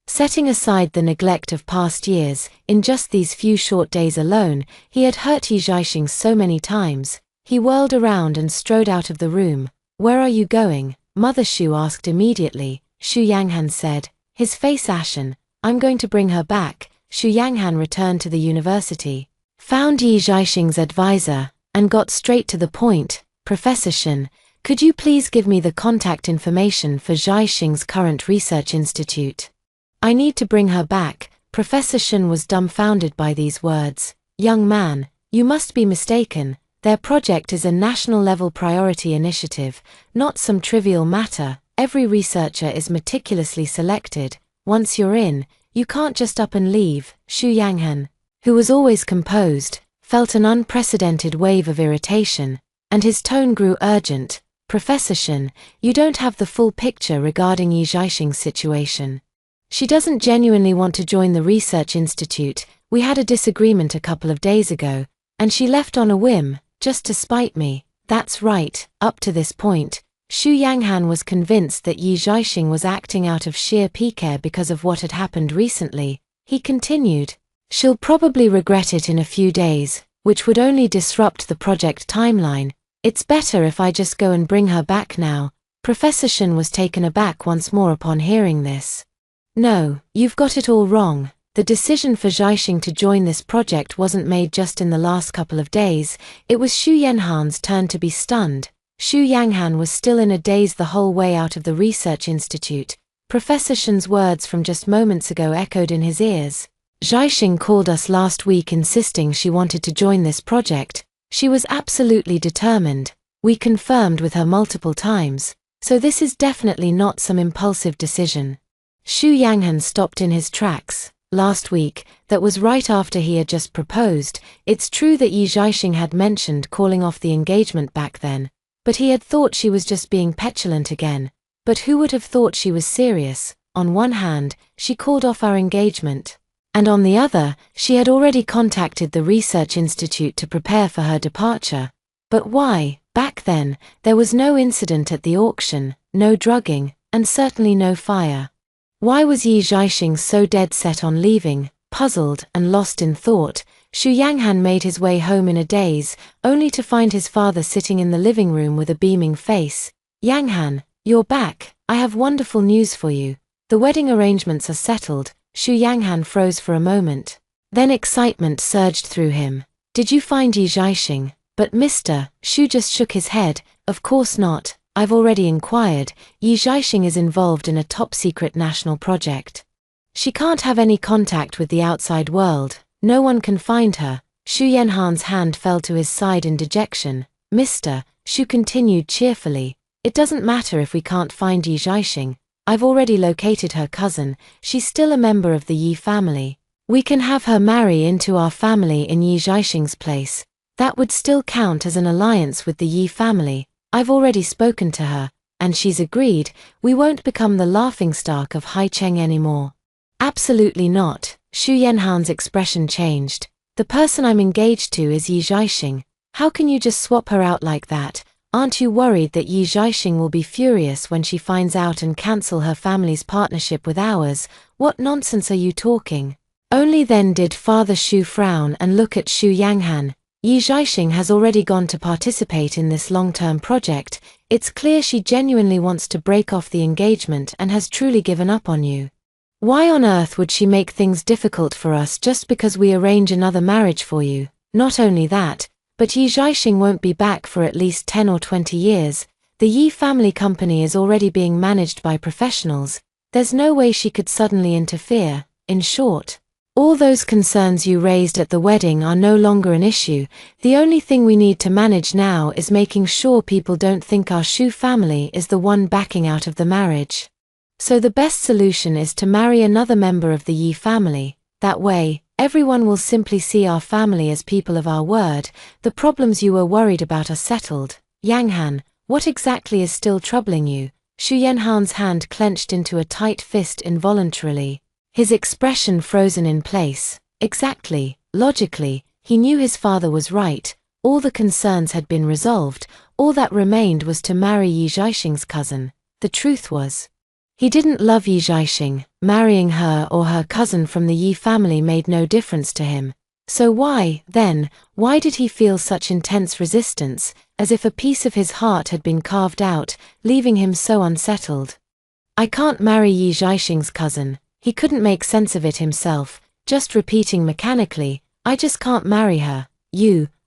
Setting aside the neglect of past years, in just these few short days alone, he had hurt Yi Zhaixing so many times. He whirled around and strode out of the room. "Where are you going?" Mother Xu asked immediately. Xu Yanghan said, his face ashen. "I'm going to bring her back." Xu Yanghan returned to the university, found Yi Zhaixing's advisor, and got straight to the point. "Professor Shen, could you please give me the contact information for Zhaixing's current research institute? I need to bring her back." Professor Shen was dumbfounded by these words. "Young man, you must be mistaken. Their project is a national-level priority initiative, not some trivial matter. Every researcher is meticulously selected. Once you're in, you can't just up and leave." Xu Yanghan, who was always composed, felt an unprecedented wave of irritation, and his tone grew urgent. "Professor Shen, you don't have the full picture regarding Yi Zhaixing's situation. She doesn't genuinely want to join the research institute. We had a disagreement a couple of days ago, and she left on a whim, just to spite me." That's right. Up to this point, Xu Yanghan was convinced that Yi Zhaixing was acting out of sheer pique because of what had happened recently. He continued, "She'll probably regret it in a few days, which would only disrupt the project timeline. It's better if I just go and bring her back now." Professor Shen was taken aback once more upon hearing this. No, you've got it all wrong. The decision for Zhaixing to join this project wasn't made just in the last couple of days. It was Xu Yanhan's turn to be stunned. Xu Yanghan was still in a daze the whole way out of the research institute. Professor Shen's words from just moments ago echoed in his ears. Zhaixing called us last week insisting she wanted to join this project. She was absolutely determined. We confirmed with her multiple times. So this is definitely not some impulsive decision. Xu Yanghan stopped in his tracks. Last week, that was right after he had just proposed. It's true that Yi Zhaixing had mentioned calling off the engagement back then, but he had thought she was just being petulant again. But who would have thought she was serious? On one hand, she called off our engagement, and on the other, she had already contacted the research institute to prepare for her departure. But why? Back then, there was no incident at the auction, no drugging, and certainly no fire. Why was Yi Zhaixing so dead set on leaving? Puzzled and lost in thought, Xu Yanghan made his way home in a daze, only to find his father sitting in the living room with a beaming face. Yanghan, you're back. I have wonderful news for you. The wedding arrangements are settled. Xu Yanghan froze for a moment. Then excitement surged through him. Did you find Yi Zhaixing? But Mr. Xu just shook his head. Of course not. I've already inquired. Yi Zhaixing is involved in a top-secret national project. She can't have any contact with the outside world. No one can find her. Xu Yanhan's hand fell to his side in dejection. Mr. Xu continued cheerfully. It doesn't matter if we can't find Yi Zhaixing. I've already located her cousin. She's still a member of the Yi family. We can have her marry into our family in Yi Zhaixing's place. That would still count as an alliance with the Yi family. I've already spoken to her, and she's agreed. We won't become the laughingstock of Haicheng anymore. Absolutely not. Xu Yanhan's expression changed. The person I'm engaged to is Yi Zhaixing. How can you just swap her out like that? Aren't you worried that Yi Zhaixing will be furious when she finds out and cancel her family's partnership with ours? What nonsense are you talking? Only then did Father Xu frown and look at Xu Yanghan. Yi Zhaixing has already gone to participate in this long-term project. It's clear she genuinely wants to break off the engagement and has truly given up on you. Why on earth would she make things difficult for us just because we arrange another marriage for you? Not only that, but Yi Zhaixing won't be back for at least 10 or 20 years. The Yi family company is already being managed by professionals. There's no way she could suddenly interfere. In short, all those concerns you raised at the wedding are no longer an issue. The only thing we need to manage now is making sure people don't think our Xu family is the one backing out of the marriage. So the best solution is to marry another member of the Yi family. That way, everyone will simply see our family as people of our word. The problems you were worried about are settled. Yanghan, what exactly is still troubling you? Xu Yanhan's hand clenched into a tight fist involuntarily. His expression frozen in place. Exactly, logically, he knew his father was right. All the concerns had been resolved. All that remained was to marry Yi Zhaixing's cousin. The truth was, he didn't love Yi Zhaixing. Marrying her or her cousin from the Yi family made no difference to him. So why, then, why did he feel such intense resistance, as if a piece of his heart had been carved out, leaving him so unsettled? I can't marry Yi Zhaixing's cousin. He couldn't make sense of it himself, just repeating mechanically, I just can't marry her.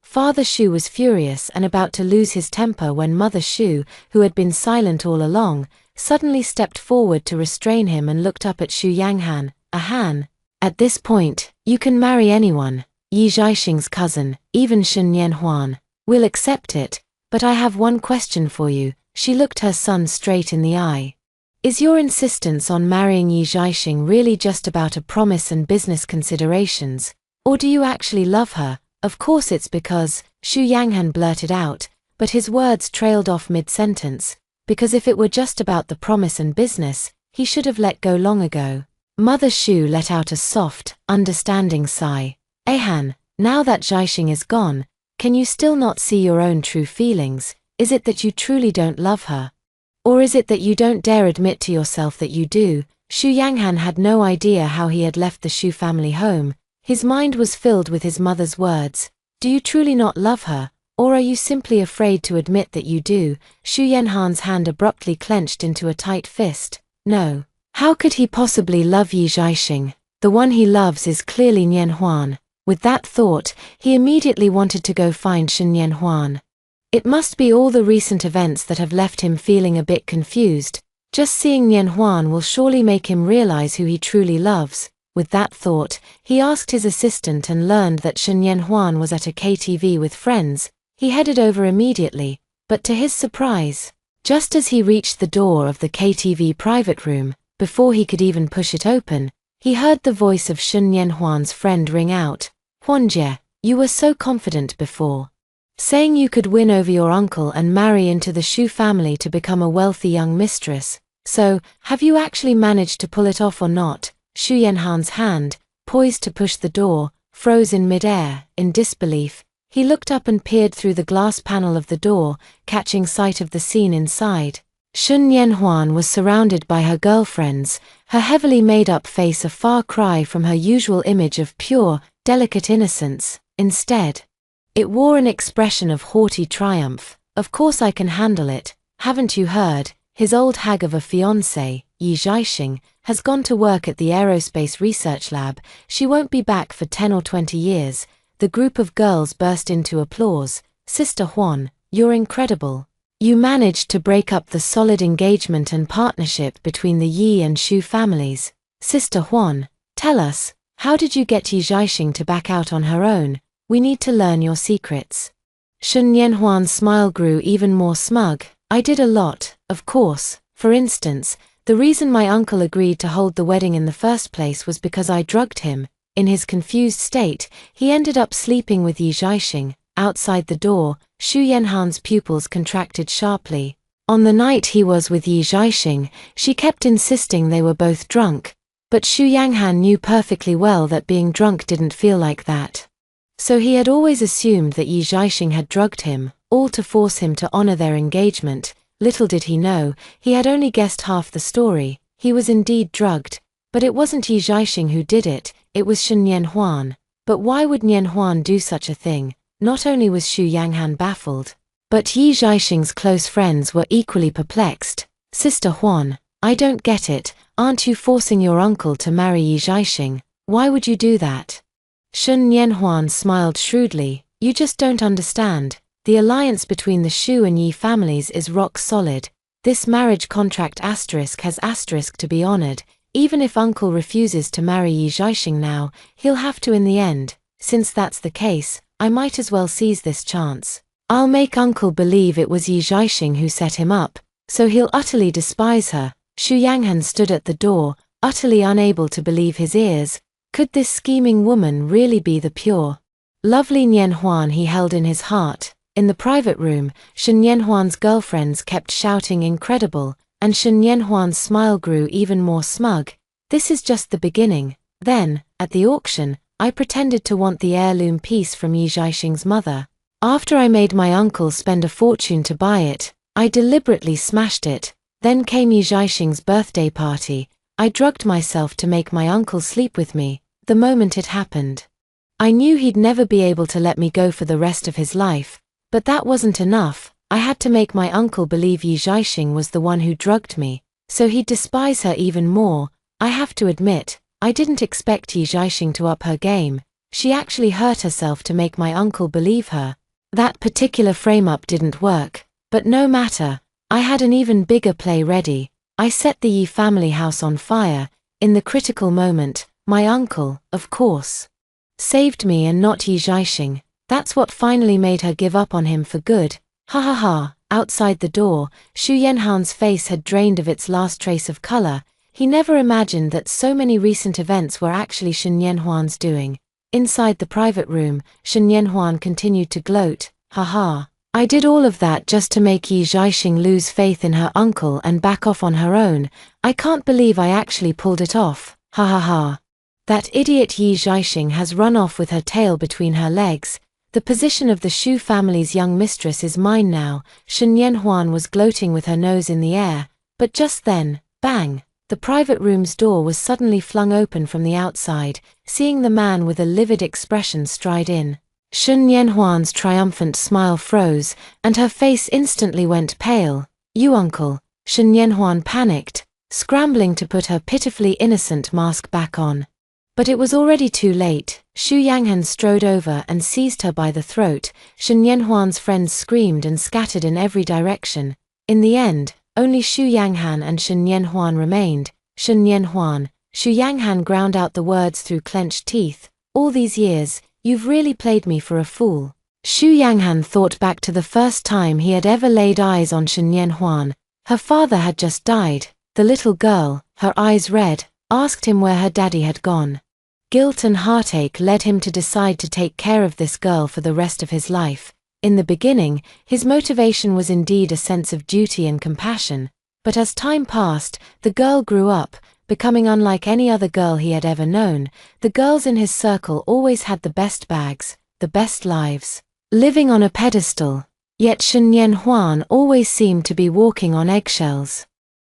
Father Xu was furious and about to lose his temper when Mother Xu, who had been silent all along, suddenly stepped forward to restrain him and looked up at Xu Yanghan. Han. At this point, you can marry anyone. Yi Zhaixing's cousin, even Shen Yanhuan. We'll accept it, but I have one question for you. She looked her son straight in the eye. Is your insistence on marrying Yi Zhaixing really just about a promise and business considerations? Or do you actually love her? Of course it's because, Xu Yanghan blurted out, but his words trailed off mid-sentence, because if it were just about the promise and business, he should have let go long ago. Mother Xu let out a soft, understanding sigh. Han, now that Zhaixing is gone, can you still not see your own true feelings? Is it that you truly don't love her? Or is it that you don't dare admit to yourself that you do? Xu Yanghan had no idea how he had left the Xu family home. His mind was filled with his mother's words. Do you truly not love her, or are you simply afraid to admit that you do? Xu Yanhan's hand abruptly clenched into a tight fist. No. How could he possibly love Yi Zhaixing? The one he loves is clearly Nian Huan. With that thought, he immediately wanted to go find Shen Nian Huan. It must be all the recent events that have left him feeling a bit confused. Just seeing Nian Huan will surely make him realize who he truly loves. With that thought, he asked his assistant and learned that Shen Nian Huan was at a KTV with friends. He headed over immediately, but to his surprise, just as he reached the door of the KTV private room, before he could even push it open, he heard the voice of Shen Nian Huan's friend ring out, "Huanjie, you were so confident before, saying you could win over your uncle and marry into the Shu family to become a wealthy young mistress. So, have you actually managed to pull it off or not?" Xu Yanhan's hand, poised to push the door, froze in midair. In disbelief, he looked up and peered through the glass panel of the door, catching sight of the scene inside. Shen Nian Huan was surrounded by her girlfriends, her heavily made-up face a far cry from her usual image of pure, delicate innocence. Instead, it wore an expression of haughty triumph. "Of course I can handle it, haven't you heard? His old hag of a fiancé, Yi Zhaixing, has gone to work at the aerospace research lab. She won't be back for 10 or 20 years. The group of girls burst into applause. "Sister Huan, you're incredible. You managed to break up the solid engagement and partnership between the Yi and Shu families. Sister Huan, tell us, how did you get Yi Zhaixing to back out on her own? We need to learn your secrets." Shen Nian Huan's smile grew even more smug. "I did a lot, of course. For instance, the reason my uncle agreed to hold the wedding in the first place was because I drugged him." In his confused state, he ended up sleeping with Yi Zhaixing. Outside the door, Xu Yanhan's pupils contracted sharply. On the night he was with Yi Zhaixing, she kept insisting they were both drunk, but Xu Yanghan knew perfectly well that being drunk didn't feel like that. So he had always assumed that Yi Zhaixing had drugged him, all to force him to honor their engagement. Little did he know, he had only guessed half the story. He was indeed drugged, but it wasn't Yi Zhaixing who did it, it was Shen Nian Huan. But why would Nian Huan do such a thing? Not only was Xu Yanghan baffled, but Yi Zhaixing's close friends were equally perplexed. "Sister Huan, I don't get it, aren't you forcing your uncle to marry Yi Zhaixing? Why would you do that?" Shen Nian Huan smiled shrewdly. "You just don't understand. The alliance between the Shu and Yi families is rock solid. This marriage contract asterisk has asterisk to be honored. Even if uncle refuses to marry Yi Zhaixing now, he'll have to in the end. Since that's the case, I might as well seize this chance. I'll make uncle believe it was Yi Zhaixing who set him up, so he'll utterly despise her." Xu Yanghan stood at the door, utterly unable to believe his ears. Could this scheming woman really be the pure, lovely Nian Huan he held in his heart? In the private room, Shen Nian Huan's girlfriends kept shouting incredible, and Shen Nian Huan's smile grew even more smug. "This is just the beginning. Then, at the auction, I pretended to want the heirloom piece from Yi Zhaixing's mother. After I made my uncle spend a fortune to buy it, I deliberately smashed it. Then came Yi Zhaixing's birthday party. I drugged myself to make my uncle sleep with me. The moment it happened, I knew he'd never be able to let me go for the rest of his life. But that wasn't enough. I had to make my uncle believe Yi Zhaixing was the one who drugged me, so he'd despise her even more. I have to admit, I didn't expect Yi Zhaixing to up her game. She actually hurt herself to make my uncle believe her. That particular frame-up didn't work, but no matter, I had an even bigger play ready. I set the Yi family house on fire. In the critical moment, my uncle, of course, saved me and not Yi Zhaixing. That's what finally made her give up on him for good." Ha ha ha. Outside the door, Xu Yanhan's face had drained of its last trace of color. He never imagined that so many recent events were actually Shen Nian Huan's doing. Inside the private room, Shen Nian Huan continued to gloat. "Haha, I did all of that just to make Yi Zhaixing lose faith in her uncle and back off on her own. I can't believe I actually pulled it off. Ha ha ha. That idiot Yi Zhaixing has run off with her tail between her legs. The position of the Shu family's young mistress is mine now." Shen Nian Huan was gloating with her nose in the air, but just then, bang! The private room's door was suddenly flung open from the outside, seeing the man with a livid expression stride in. Shen Nian Huan's triumphant smile froze, and her face instantly went pale. "You uncle." Shen Nian Huan panicked. scrambling to put her pitifully innocent mask back on. But it was already too late. Xu Yanghan strode over and seized her by the throat. Shen Yanhuan's friends screamed and scattered in every direction. In the end, only Xu Yanghan and Shen Yanhuan remained. Shen Yanhuan, Xu Yanghan ground out the words through clenched teeth. All these years, you've really played me for a fool. Xu Yanghan thought back to the first time he had ever laid eyes on Shen Yanhuan. Her father had just died. The little girl, her eyes red, asked him where her daddy had gone. Guilt and heartache led him to decide to take care of this girl for the rest of his life. In the beginning, his motivation was indeed a sense of duty and compassion, but as time passed, the girl grew up, becoming unlike any other girl he had ever known. The girls in his circle always had the best bags, the best lives, living on a pedestal. Yet Shen Yanhuan always seemed to be walking on eggshells.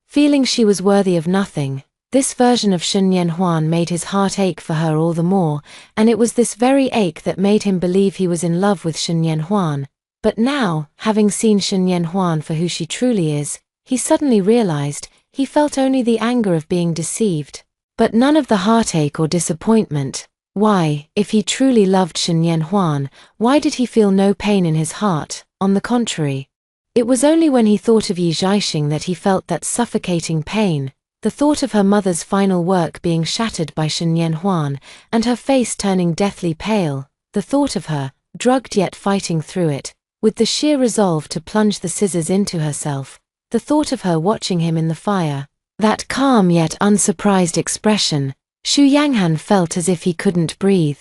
Feeling she was worthy of nothing, this version of Shen Yanhuan made his heart ache for her all the more, and it was this very ache that made him believe he was in love with Shen Yanhuan. But now, having seen Shen Yanhuan for who she truly is, he suddenly realized he felt only the anger of being deceived, but none of the heartache or disappointment. Why, if he truly loved Shen Yanhuan, why did he feel no pain in his heart? On the contrary, it was only when he thought of Yi Zhaixing that he felt that suffocating pain. The thought of her mother's final work being shattered by Shen Yanhuan, and her face turning deathly pale, the thought of her, drugged yet fighting through it, with the sheer resolve to plunge the scissors into herself, the thought of her watching him in the fire, that calm yet unsurprised expression, Xu Yanghan felt as if he couldn't breathe.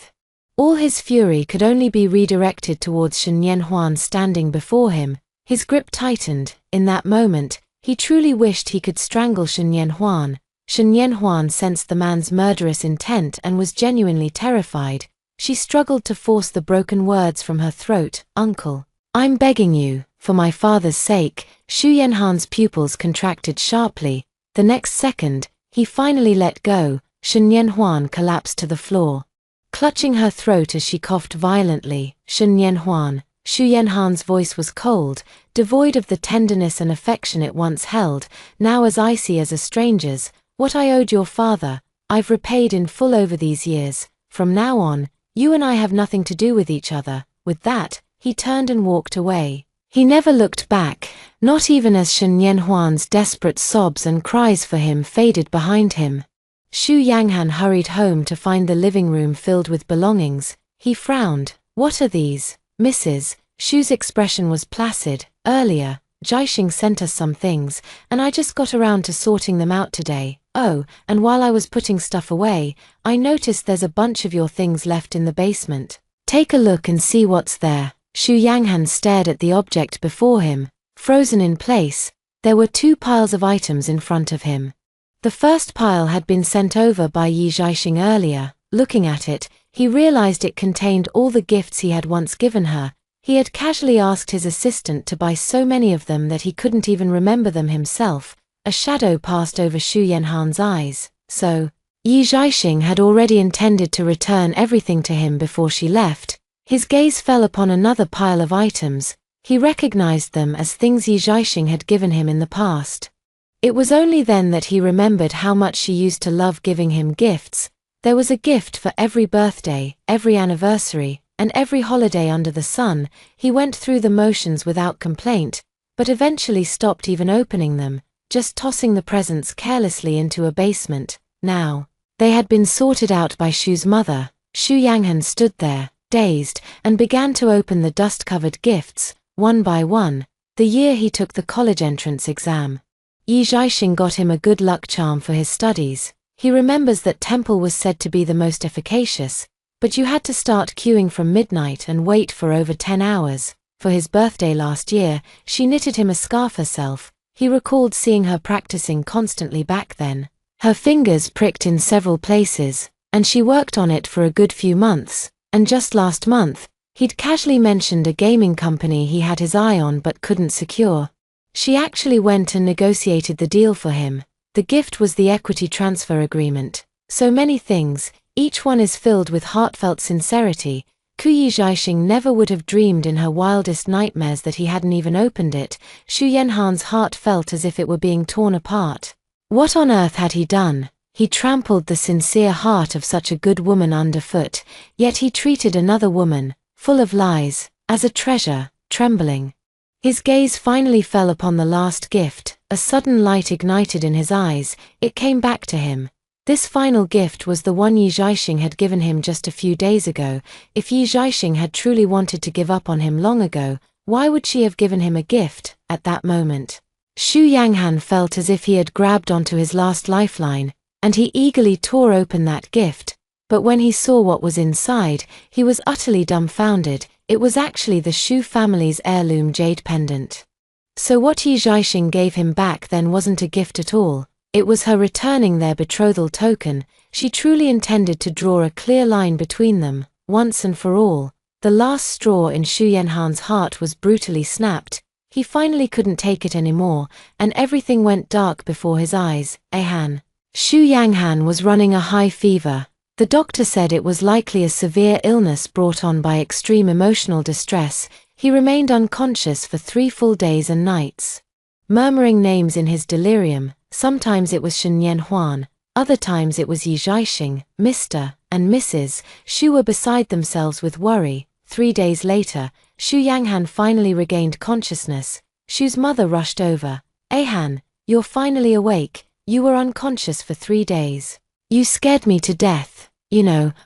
All his fury could only be redirected towards Shen Yanhuan standing before him. His grip tightened. In that moment, he truly wished he could strangle Shen Yanhuan. Shen Yanhuan sensed the man's murderous intent and was genuinely terrified. She struggled to force the broken words from her throat. "Uncle, I'm begging you, for my father's sake." Xu Yanhan's pupils contracted sharply. The next second, he finally let go. Shen Yanhuan collapsed to the floor, clutching her throat as she coughed violently. "Shen Yanhuan." Xu Yanhan's voice was cold, devoid of the tenderness and affection it once held, now as icy as a stranger's. "What I owed your father, I've repaid in full over these years. From now on, you and I have nothing to do with each other." With that, he turned and walked away. He never looked back, not even as Shen Yanhuan's desperate sobs and cries for him faded behind him. Xu Yanghan hurried home to find the living room filled with belongings. He frowned. "What are these, Mrs.?" Xu's expression was placid. "Earlier, Zhaixing sent us some things, and I just got around to sorting them out today. Oh, and while I was putting stuff away, I noticed there's a bunch of your things left in the basement. Take a look and see what's there." Xu Yanghan stared at the object before him. Frozen in place, there were two piles of items in front of him. The first pile had been sent over by Yi Zhaixing earlier. Looking at it, he realized it contained all the gifts he had once given her. He had casually asked his assistant to buy so many of them that he couldn't even remember them himself. A shadow passed over Xu Yanhan's eyes. So, Yi Zhaixing had already intended to return everything to him before she left. His gaze fell upon another pile of items. He recognized them as things Yi Zhaixing had given him in the past. It was only then that he remembered how much she used to love giving him gifts. There was a gift for every birthday, every anniversary, and every holiday under the sun. He went through the motions without complaint, but eventually stopped even opening them, just tossing the presents carelessly into a basement. Now, they had been sorted out by Xu's mother. Xu Yanghan stood there, dazed, and began to open the dust-covered gifts, one by one. The year he took the college entrance exam, Yi Zhaixing got him a good luck charm for his studies. He remembers that temple was said to be the most efficacious, but you had to start queuing from midnight and wait for over 10 hours. For his birthday last year, she knitted him a scarf herself. He recalled seeing her practicing constantly back then. Her fingers pricked in several places, and she worked on it for a good few months. And just last month, he'd casually mentioned a gaming company he had his eye on but couldn't secure. She actually went and negotiated the deal for him. The gift was the equity transfer agreement. So many things, each one is filled with heartfelt sincerity. Yi Zhaixing never would have dreamed in her wildest nightmares that he hadn't even opened it. Xu Yanhan's heart felt as if it were being torn apart. What on earth had he done? He trampled the sincere heart of such a good woman underfoot, yet he treated another woman, full of lies, as a treasure, trembling. His gaze finally fell upon the last gift, a sudden light ignited in his eyes, it came back to him. This final gift was the one Yi Zhaixing had given him just a few days ago. If Yi Zhaixing had truly wanted to give up on him long ago, why would she have given him a gift, at that moment? Xu Yanghan felt as if he had grabbed onto his last lifeline, and he eagerly tore open that gift, but when he saw what was inside, he was utterly dumbfounded. It was actually the Xu family's heirloom jade pendant. So what Yi Zhaixing gave him back then wasn't a gift at all, it was her returning their betrothal token. She truly intended to draw a clear line between them, once and for all. The last straw in Xu Yanhan's heart was brutally snapped. He finally couldn't take it anymore, and everything went dark before his eyes. Ahan. Xu Yanghan was running a high fever. The doctor said it was likely a severe illness brought on by extreme emotional distress. He remained unconscious for 3 full days and nights. Murmuring names in his delirium, sometimes it was Shen Yanhuan, other times it was Yi Zhaixing, Mr. and Mrs. Xu were beside themselves with worry. 3 days later, Xu Yanghan finally regained consciousness. Xu's mother rushed over. Ahan, you're finally awake. You were unconscious for 3 days. You scared me to death.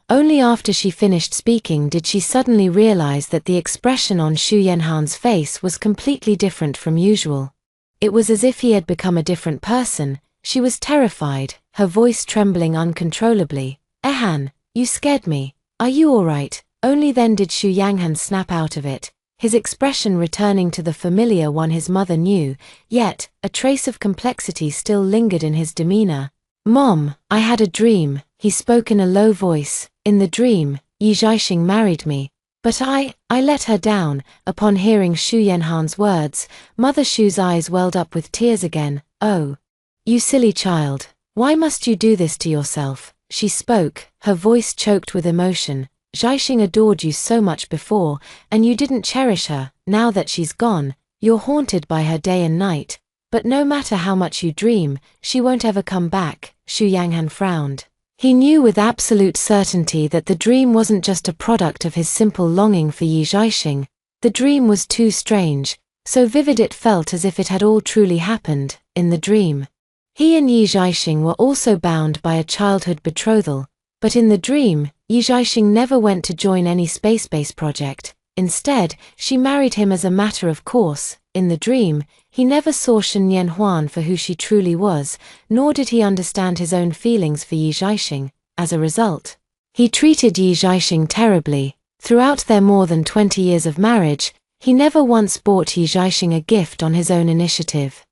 Only after she finished speaking did she suddenly realize that the expression on Xu Yanhan's face was completely different from usual. It was as if he had become a different person. She was terrified, her voice trembling uncontrollably. Ahan, you scared me. Are you all right? Only then did Xu Yanghan snap out of it, his expression returning to the familiar one his mother knew, yet a trace of complexity still lingered in his demeanor. Mom, I had a dream, he spoke in a low voice. In the dream, Yi Zhaixing married me. But I let her down. Upon hearing Xu Yanhan's words, Mother Xu's eyes welled up with tears again. Oh, you silly child. Why must you do this to yourself? She spoke, her voice choked with emotion. Zhaixing adored you so much before, and you didn't cherish her. Now that she's gone, you're haunted by her day and night. But no matter how much you dream, she won't ever come back. Xu Yanghan frowned. He knew with absolute certainty that the dream wasn't just a product of his simple longing for Yi Zhaixing. The dream was too strange, so vivid it felt as if it had all truly happened. In the dream, he and Yi Zhaixing were also bound by a childhood betrothal, but in the dream, Yi Zhaixing never went to join any space-based project. Instead, she married him as a matter of course. In the dream, he never saw Shen Yanhuan for who she truly was, nor did he understand his own feelings for Yi Zhaixing. As a result, he treated Yi Zhaixing terribly. Throughout their more than 20 years of marriage, he never once bought Yi Zhaixing a gift on his own initiative.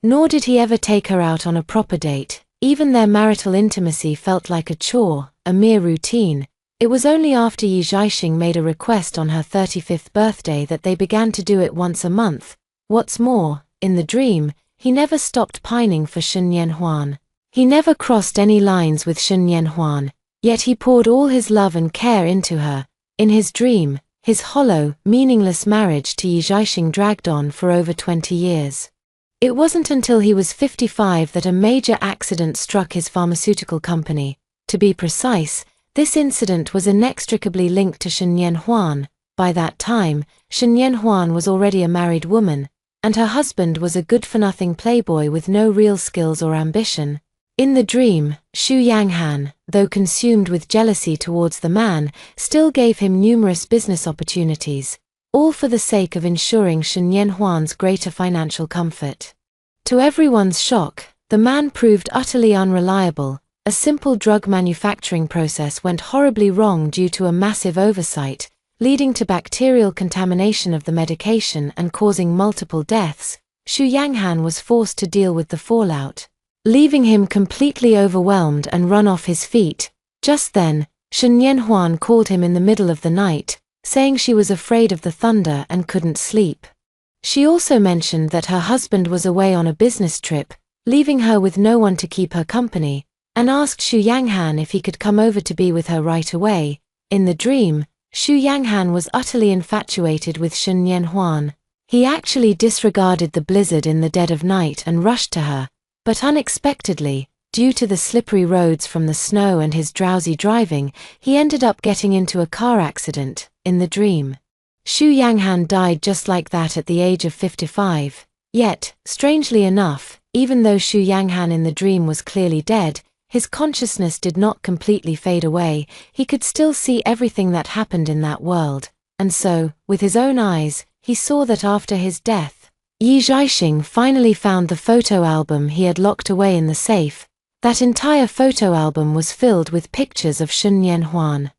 Nor did he ever take her out on a proper date. Even their marital intimacy felt like a chore, a mere routine. It was only after Yi Zhaixing made a request on her 35th birthday that they began to do it once a month. What's more, in the dream, he never stopped pining for Shen Yanhuan. He never crossed any lines with Shen Yanhuan, yet he poured all his love and care into her. In his dream, his hollow, meaningless marriage to Yi Zhaixing dragged on for over 20 years. It wasn't until he was 55 that a major accident struck his pharmaceutical company. To be precise, this incident was inextricably linked to Shen Yanhuan. By that time, Shen Yanhuan was already a married woman, and her husband was a good-for-nothing playboy with no real skills or ambition. In the dream, Xu Yanghan, though consumed with jealousy towards the man, still gave him numerous business opportunities, all for the sake of ensuring Shen Yanhuan's greater financial comfort. To everyone's shock, the man proved utterly unreliable. A simple drug manufacturing process went horribly wrong due to a massive oversight, leading to bacterial contamination of the medication and causing multiple deaths. Xu Yanghan was forced to deal with the fallout, leaving him completely overwhelmed and run off his feet. Just then, Shen Yanhuan called him in the middle of the night, saying she was afraid of the thunder and couldn't sleep. She also mentioned that her husband was away on a business trip, leaving her with no one to keep her company, and asked Xu Yanghan if he could come over to be with her right away. In the dream, Xu Yanghan was utterly infatuated with Shen Yanhuan. He actually disregarded the blizzard in the dead of night and rushed to her. But unexpectedly, due to the slippery roads from the snow and his drowsy driving, he ended up getting into a car accident, in the dream. Xu Yanghan died just like that at the age of 55. Yet, strangely enough, even though Xu Yanghan in the dream was clearly dead, his consciousness did not completely fade away. He could still see everything that happened in that world, and so, with his own eyes, he saw that after his death, Yi Zhaixing finally found the photo album he had locked away in the safe. That entire photo album was filled with pictures of Sun Yanhuan.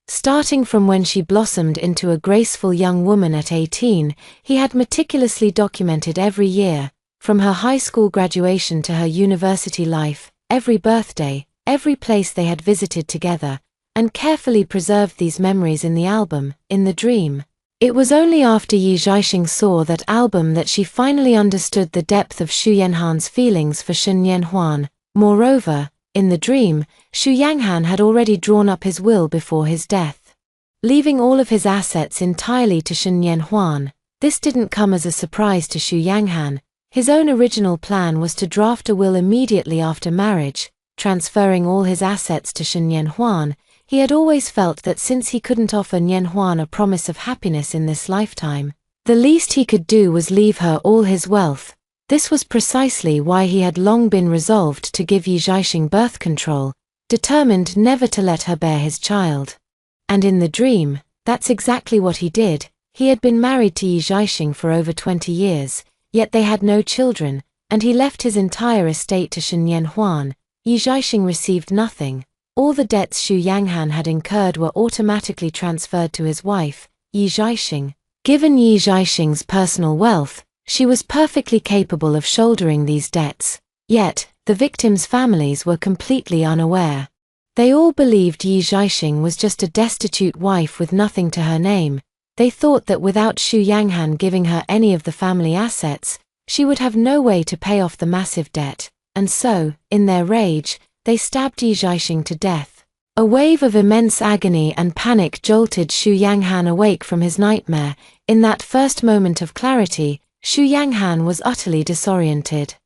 Starting from when she blossomed into a graceful young woman at 18, he had meticulously documented every year, from her high school graduation to her university life, every birthday, every place they had visited together, and carefully preserved these memories in the album, in the dream. It was only after Yi Zhaixing saw that album that she finally understood the depth of Xu Yanhan's feelings for Sun Yanhuan. Moreover, in the dream, Xu Yanghan had already drawn up his will before his death, leaving all of his assets entirely to Sun Yanhuan. This didn't come as a surprise to Xu Yanghan. His own original plan was to draft a will immediately after marriage, transferring all his assets to Sun Yanhuan. He had always felt that since he couldn't offer Yanhuan a promise of happiness in this lifetime, the least he could do was leave her all his wealth. This was precisely why he had long been resolved to give Yi Zhaixing birth control, determined never to let her bear his child. And in the dream, that's exactly what he did. He had been married to Yi Zhaixing for over 20 years, yet they had no children, and he left his entire estate to Sun Yanhuan. Yi Zhaixing received nothing. All the debts Xu Yanghan had incurred were automatically transferred to his wife, Yi Zhaixing. Given Yi Zhaixing's personal wealth, she was perfectly capable of shouldering these debts. Yet, the victims' families were completely unaware. They all believed Yi Zhaixing was just a destitute wife with nothing to her name. They thought that without Xu Yanghan giving her any of the family assets, she would have no way to pay off the massive debt, and so, in their rage, they stabbed Yi Zhaixing to death. A wave of immense agony and panic jolted Xu Yanghan awake from his nightmare. In that first moment of clarity, Xu Yanghan was utterly disoriented.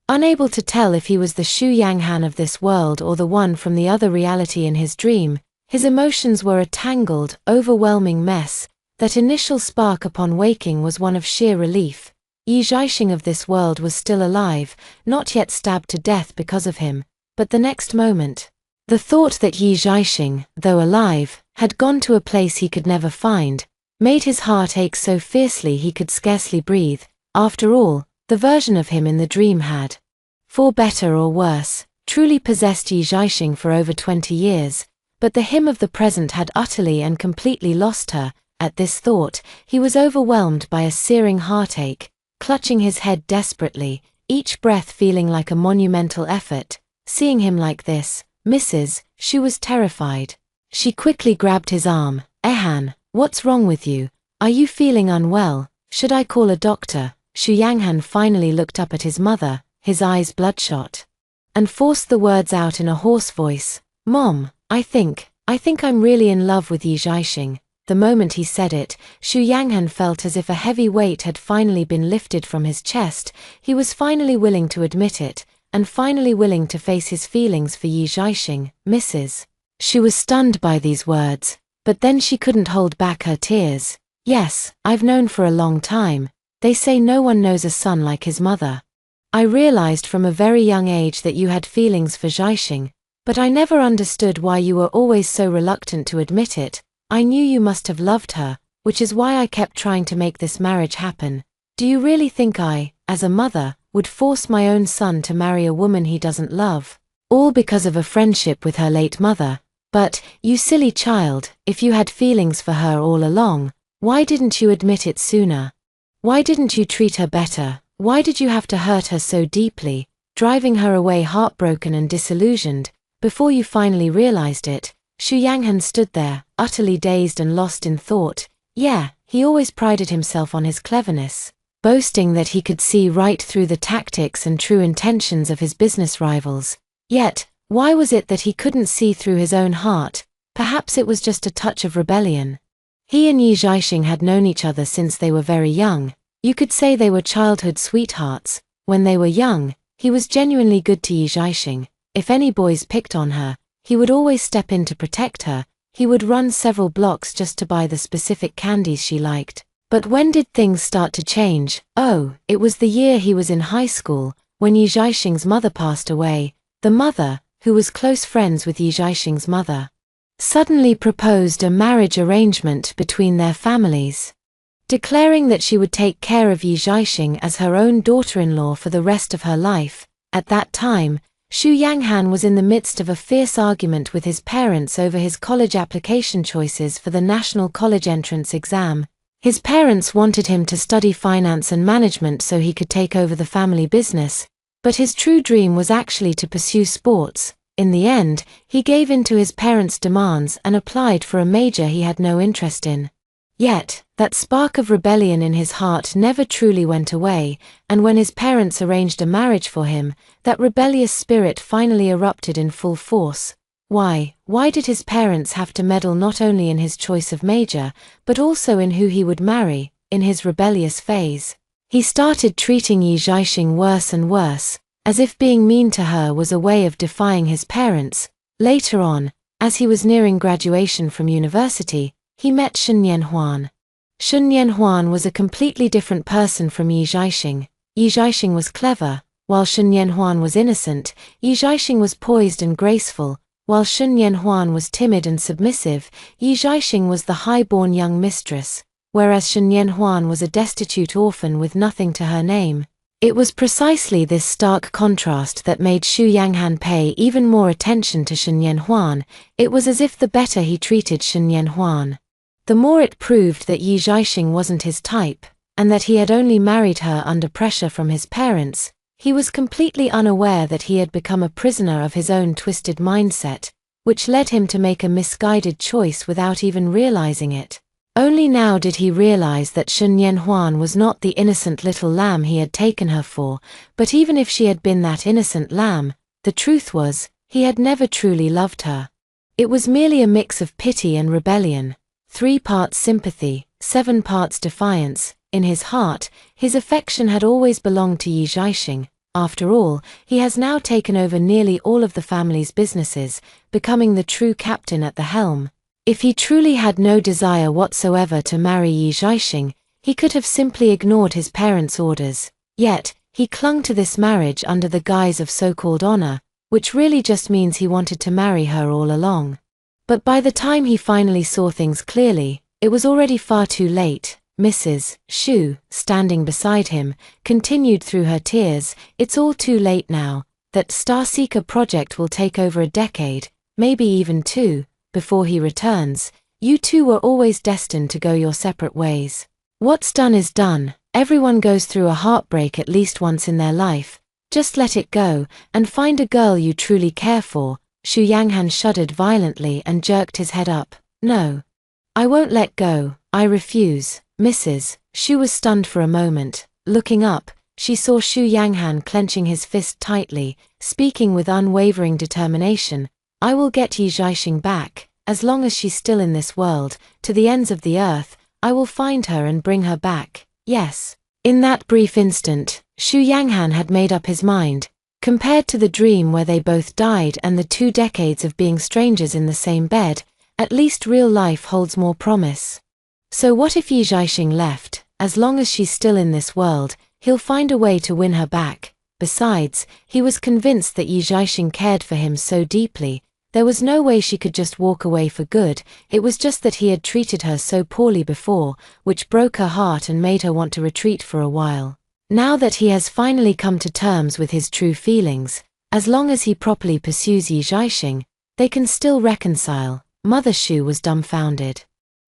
Unable to tell if he was the Xu Yanghan of this world or the one from the other reality in his dream, his emotions were a tangled, overwhelming mess. That initial spark upon waking was one of sheer relief. Yi Zhaixing of this world was still alive, not yet stabbed to death because of him, but the next moment, the thought that Yi Zhaixing, though alive, had gone to a place he could never find, made his heart ache so fiercely he could scarcely breathe. After all, the version of him in the dream had, for better or worse, truly possessed Yi Zhaixing for over 20 years, but the him of the present had utterly and completely lost her. At this thought, he was overwhelmed by a searing heartache, clutching his head desperately, each breath feeling like a monumental effort. Seeing him like this, Mrs. Xu was terrified. She quickly grabbed his arm. "Ehan, what's wrong with you? Are you feeling unwell? Should I call a doctor?" Xu Yanghan finally looked up at his mother, his eyes bloodshot, and forced the words out in a hoarse voice. "Mom, I think I'm really in love with Yi Zhaixing." The moment he said it, Xu Yanghan felt as if a heavy weight had finally been lifted from his chest. He was finally willing to admit it, and finally willing to face his feelings for Yi Zhaixing. Mrs. She was stunned by these words, but then she couldn't hold back her tears. "Yes, I've known for a long time. They say no one knows a son like his mother. I realized from a very young age that you had feelings for Zhaixing, but I never understood why you were always so reluctant to admit it. I knew you must have loved her, which is why I kept trying to make this marriage happen. Do you really think I, as a mother, would force my own son to marry a woman he doesn't love, all because of a friendship with her late mother? But, you silly child, if you had feelings for her all along, why didn't you admit it sooner? Why didn't you treat her better? Why did you have to hurt her so deeply, driving her away heartbroken and disillusioned, before you finally realized it?" Xu Yanghan stood there, utterly dazed and lost in thought. Yeah, he always prided himself on his cleverness, boasting that he could see right through the tactics and true intentions of his business rivals. Yet, why was it that he couldn't see through his own heart? Perhaps it was just a touch of rebellion. He and Yi Zhaixing had known each other since they were very young. You could say they were childhood sweethearts. When they were young, He was genuinely good to Yi Zhaixing. If any boys picked on her, he would always step in to protect her. He would run several blocks just to buy the specific candies she liked. But when did things start to change? Oh, it was the year he was in high school, when Yi Zhaixing's mother passed away. The mother, who was close friends with Yi Zhaixing's mother, suddenly proposed a marriage arrangement between their families, declaring that she would take care of Yi Zhaixing as her own daughter-in-law for the rest of her life. At that time, Xu Yanghan was in the midst of a fierce argument with his parents over his college application choices for the National College Entrance Exam. His parents wanted him to study finance and management so he could take over the family business, but his true dream was actually to pursue sports. In the end, he gave in to his parents' demands and applied for a major he had no interest in. Yet, that spark of rebellion in his heart never truly went away, and when his parents arranged a marriage for him, that rebellious spirit finally erupted in full force. Why did his parents have to meddle not only in his choice of major, but also in who he would marry? In his rebellious phase, he started treating Yi Zhaixing worse and worse, as if being mean to her was a way of defying his parents. Later on, as he was nearing graduation from university, he met Shen Yanhuan. Shen Yanhuan was a completely different person from Yi Zhaixing. Yi Zhaixing was clever, while Shen Yanhuan was innocent. Yi Zhaixing was poised and graceful, while Shen Yanhuan was timid and submissive. Yi Zhaixing was the high-born young mistress, whereas Shen Yanhuan was a destitute orphan with nothing to her name. It was precisely this stark contrast that made Xu Yanghan pay even more attention to Shen Yanhuan. It was as if the better he treated Shen Yanhuan, the more it proved that Yi Zhaixing wasn't his type, and that he had only married her under pressure from his parents. He was completely unaware that he had become a prisoner of his own twisted mindset, which led him to make a misguided choice without even realizing it. Only now did he realize that Shen Yanhuan was not the innocent little lamb he had taken her for, but even if she had been that innocent lamb, the truth was, he had never truly loved her. It was merely a mix of pity and rebellion. 3 parts sympathy, 7 parts defiance. In his heart, his affection had always belonged to Yi Zhaixing. After all, he has now taken over nearly all of the family's businesses, becoming the true captain at the helm. If he truly had no desire whatsoever to marry Yi Zhaixing, he could have simply ignored his parents' orders. Yet, he clung to this marriage under the guise of so-called honor, which really just means he wanted to marry her all along. But by the time he finally saw things clearly, it was already far too late. Mrs. Xu, standing beside him, continued through her tears, "It's all too late now. That Starseeker project will take over a decade, maybe even 2, before he returns. You two were always destined to go your separate ways. What's done is done. Everyone goes through a heartbreak at least once in their life. Just let it go, and find a girl you truly care for." Xu Yanghan shuddered violently and jerked his head up. "No. I won't let go. I refuse." Mrs. Xu was stunned for a moment. Looking up, she saw Xu Yanghan clenching his fist tightly, speaking with unwavering determination. "I will get Yi Zhaixing back, as long as she's still in this world, to the ends of the earth. I will find her and bring her back. Yes." In that brief instant, Xu Yanghan had made up his mind. Compared to the dream where they both died and the 2 decades of being strangers in the same bed, at least real life holds more promise. So what if Yi Zhaixing left? As long as she's still in this world, he'll find a way to win her back. Besides, he was convinced that Yi Zhaixing cared for him so deeply, there was no way she could just walk away for good. It was just that he had treated her so poorly before, which broke her heart and made her want to retreat for a while. Now that he has finally come to terms with his true feelings, as long as he properly pursues Yi Zhaixing, they can still reconcile. Mother Xu was dumbfounded.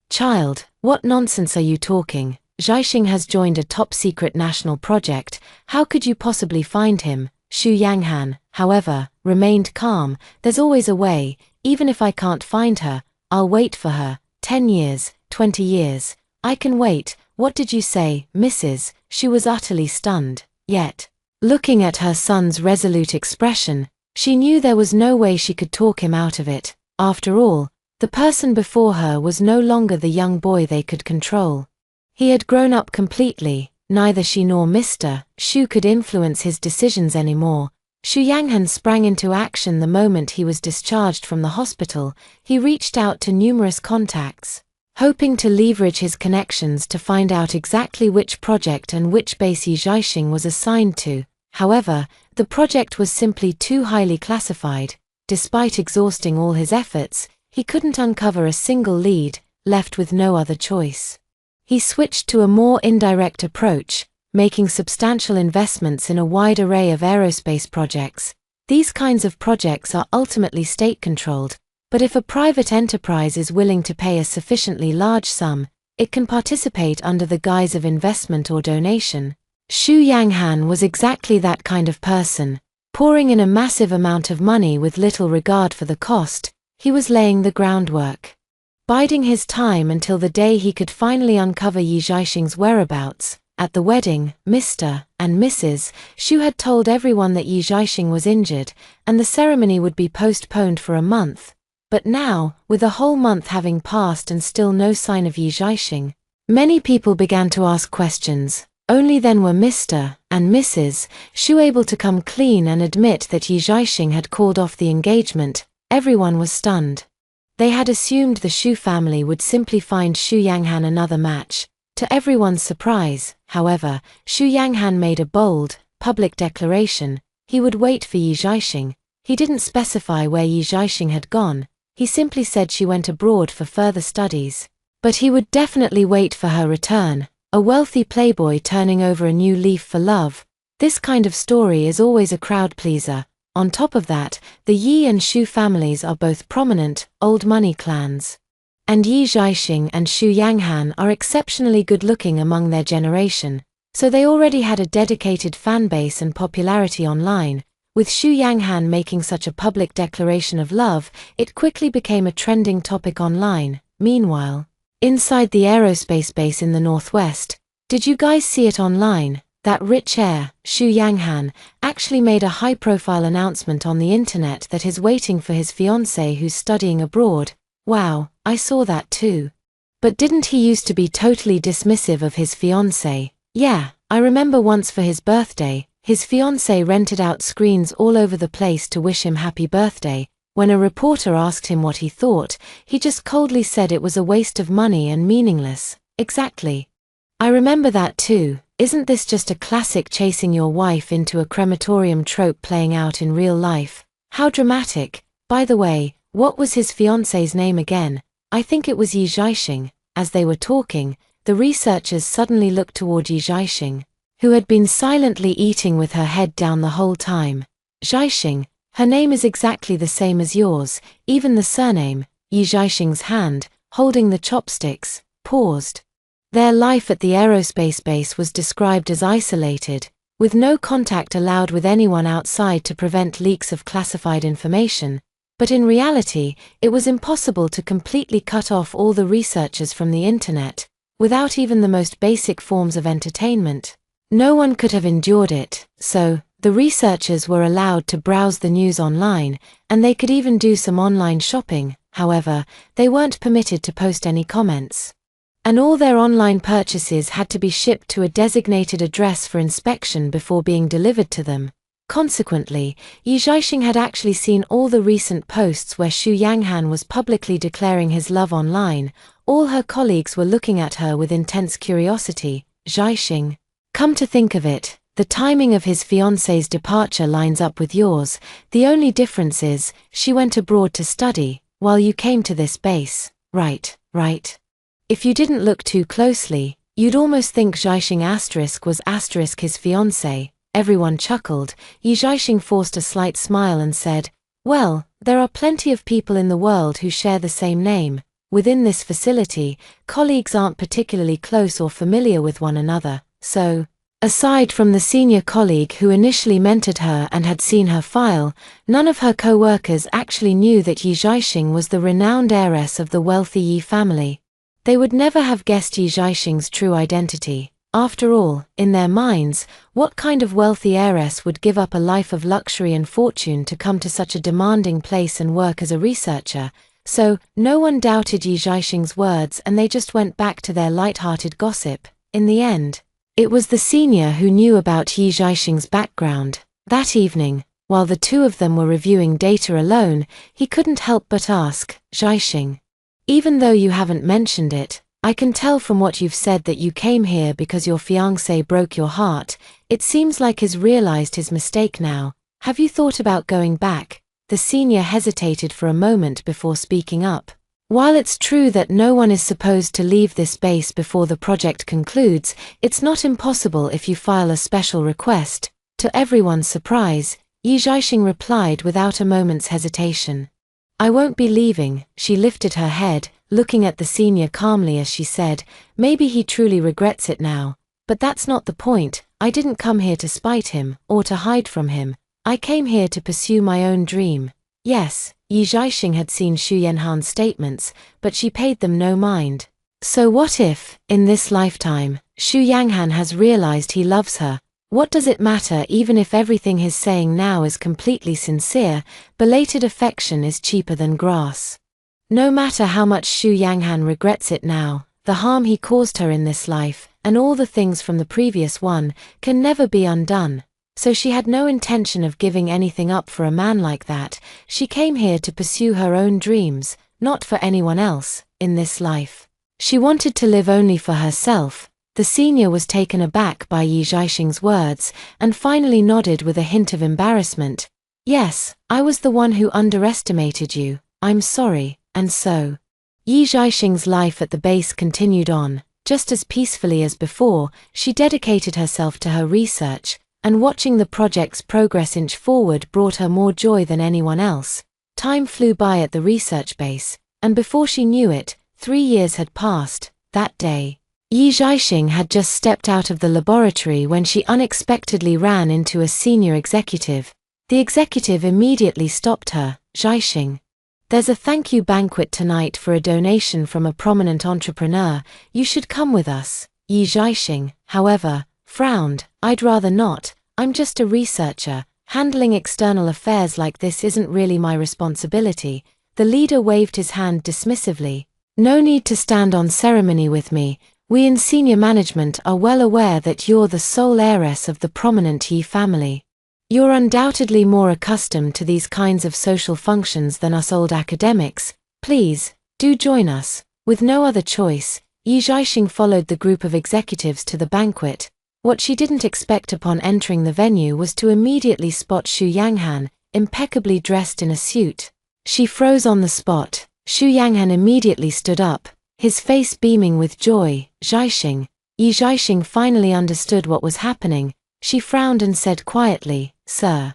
"Child, what nonsense are you talking? Zhaixing has joined a top-secret national project. How could you possibly find him?" Xu Yanghan, however, remained calm. "There's always a way. Even if I can't find her, I'll wait for her. 10 years, 20 years. I can wait." "What did you say, Mrs.?" She was utterly stunned. Yet, looking at her son's resolute expression, she knew there was no way she could talk him out of it. After all, the person before her was no longer the young boy they could control. He had grown up completely. neither she nor Mr. Shu could influence his decisions anymore. Xu Yanghan sprang into action the moment he was discharged from the hospital. He reached out to numerous contacts, hoping to leverage his connections to find out exactly which project and which base Yi Zhaixing was assigned to. However, the project was simply too highly classified. Despite exhausting all his efforts, he couldn't uncover a single lead, left with no other choice. He switched to a more indirect approach, making substantial investments in a wide array of aerospace projects. These kinds of projects are ultimately state-controlled, but if a private enterprise is willing to pay a sufficiently large sum, it can participate under the guise of investment or donation. Xu Yanghan was exactly that kind of person, pouring in a massive amount of money with little regard for the cost. He was laying the groundwork, biding his time until the day he could finally uncover Yi Zhaixing's whereabouts. At the wedding, Mr. and Mrs. Shu had told everyone that Yi Zhaixing was injured, and the ceremony would be postponed for a month. But now, with a whole month having passed and still no sign of Yi Zhaixing, many people began to ask questions. Only then were Mr. and Mrs. Shu able to come clean and admit that Yi Zhaixing had called off the engagement. Everyone was stunned. They had assumed the Shu family would simply find Xu Yanghan another match. To everyone's surprise, however, Xu Yanghan made a bold, public declaration. He would wait for Yi Zhaixing. He didn't specify where Yi Zhaixing had gone. He simply said she went abroad for further studies. But he would definitely wait for her return. A wealthy playboy turning over a new leaf for love. This kind of story is always a crowd pleaser. On top of that, the Yi and Shu families are both prominent, old money clans. And Yi Zhaixing and Xu Yanghan are exceptionally good-looking among their generation, so they already had a dedicated fan base and popularity online. With Xu Yanghan making such a public declaration of love, it quickly became a trending topic online. Meanwhile, inside the aerospace base in the northwest, did you guys see it online? That rich heir, Xu Yanghan, actually made a high-profile announcement on the internet that he's waiting for his fiancée who's studying abroad. Wow, I saw that too. But didn't he used to be totally dismissive of his fiancée? Yeah, I remember once for his birthday, his fiancée rented out screens all over the place to wish him happy birthday. When a reporter asked him what he thought, he just coldly said it was a waste of money and meaningless. Exactly. I remember that too. Isn't this just a classic chasing your wife into a crematorium trope playing out in real life? How dramatic. By the way, what was his fiancée's name again? I think it was Yi Zhaixing. As they were talking, the researchers suddenly looked toward Yi Zhaixing, who had been silently eating with her head down the whole time. Zhaixing, her name is exactly the same as yours, even the surname. Yi Zhaixing's hand, holding the chopsticks, paused. Their life at the aerospace base was described as isolated, with no contact allowed with anyone outside to prevent leaks of classified information. But in reality, it was impossible to completely cut off all the researchers from the internet, without even the most basic forms of entertainment. No one could have endured it, so the researchers were allowed to browse the news online, and they could even do some online shopping. However, they weren't permitted to post any comments. And all their online purchases had to be shipped to a designated address for inspection before being delivered to them. Consequently, Yi Zhaixing had actually seen all the recent posts where Xu Yanghan was publicly declaring his love online. All her colleagues were looking at her with intense curiosity. Zhaixing, come to think of it, the timing of his fiancée's departure lines up with yours. The only difference is, she went abroad to study, while you came to this base. Right. If you didn't look too closely, you'd almost think Zhaixing was his fiancée. Everyone chuckled. Yi Zhaixing forced a slight smile and said, well, there are plenty of people in the world who share the same name. Within this facility, colleagues aren't particularly close or familiar with one another, so, aside from the senior colleague who initially mentored her and had seen her file, none of her co-workers actually knew that Yi Zhaixing was the renowned heiress of the wealthy Yi family. They would never have guessed Yi Zhaixing's true identity. After all, in their minds, what kind of wealthy heiress would give up a life of luxury and fortune to come to such a demanding place and work as a researcher? So, no one doubted Yi Zhaixing's words and they just went back to their light-hearted gossip. In the end, It was the senior who knew about Yi Zhaixing's background. That evening, while the two of them were reviewing data alone, he couldn't help but ask, "Zhaixing, even though you haven't mentioned it, I can tell from what you've said that you came here because your fiancé broke your heart. It seems like he's realized his mistake now. Have you thought about going back?" The senior hesitated for a moment before speaking up. "While it's true that no one is supposed to leave this base before the project concludes, it's not impossible if you file a special request." To everyone's surprise, Yi Zhaixing replied without a moment's hesitation. "I won't be leaving." She lifted her head, looking at the senior calmly as she said, "Maybe he truly regrets it now. But that's not the point. I didn't come here to spite him, or to hide from him. I came here to pursue my own dream." Yes, Yi Zhaixing had seen Xu Yanhan's statements, but she paid them no mind. So what if, in this lifetime, Xu Yanghan has realized he loves her? What does it matter even if everything he's saying now is completely sincere? Belated affection is cheaper than grass. No matter how much Xu Yanghan regrets it now, the harm he caused her in this life, and all the things from the previous one, can never be undone. So she had no intention of giving anything up for a man like that. She came here to pursue her own dreams, not for anyone else, in this life. She wanted to live only for herself. The senior was taken aback by Yi Zhaixing's words, and finally nodded with a hint of embarrassment. "Yes, I was the one who underestimated you. I'm sorry." And so, Yi Zhaixing's life at the base continued on. Just as peacefully as before, she dedicated herself to her research, and watching the project's progress inch forward brought her more joy than anyone else. Time flew by at the research base, and before she knew it, 3 years had passed. That day, Yi Zhaixing had just stepped out of the laboratory when she unexpectedly ran into a senior executive. The executive immediately stopped her. "Zhaixing, there's a thank you banquet tonight for a donation from a prominent entrepreneur. You should come with us." Yi Zhaixing, however, frowned. "I'd rather not. I'm just a researcher. Handling external affairs like this isn't really my responsibility." The leader waved his hand dismissively. "No need to stand on ceremony with me. We in senior management are well aware that you're the sole heiress of the prominent Yi family. You're undoubtedly more accustomed to these kinds of social functions than us old academics. Please, do join us." With no other choice, Yi Zhaixing followed the group of executives to the banquet. What she didn't expect upon entering the venue was to immediately spot Xu Yanghan, impeccably dressed in a suit. She froze on the spot. Xu Yanghan immediately stood up, his face beaming with joy. "Zhaixing." Yi Zhaixing finally understood what was happening. She frowned and said quietly, "Sir,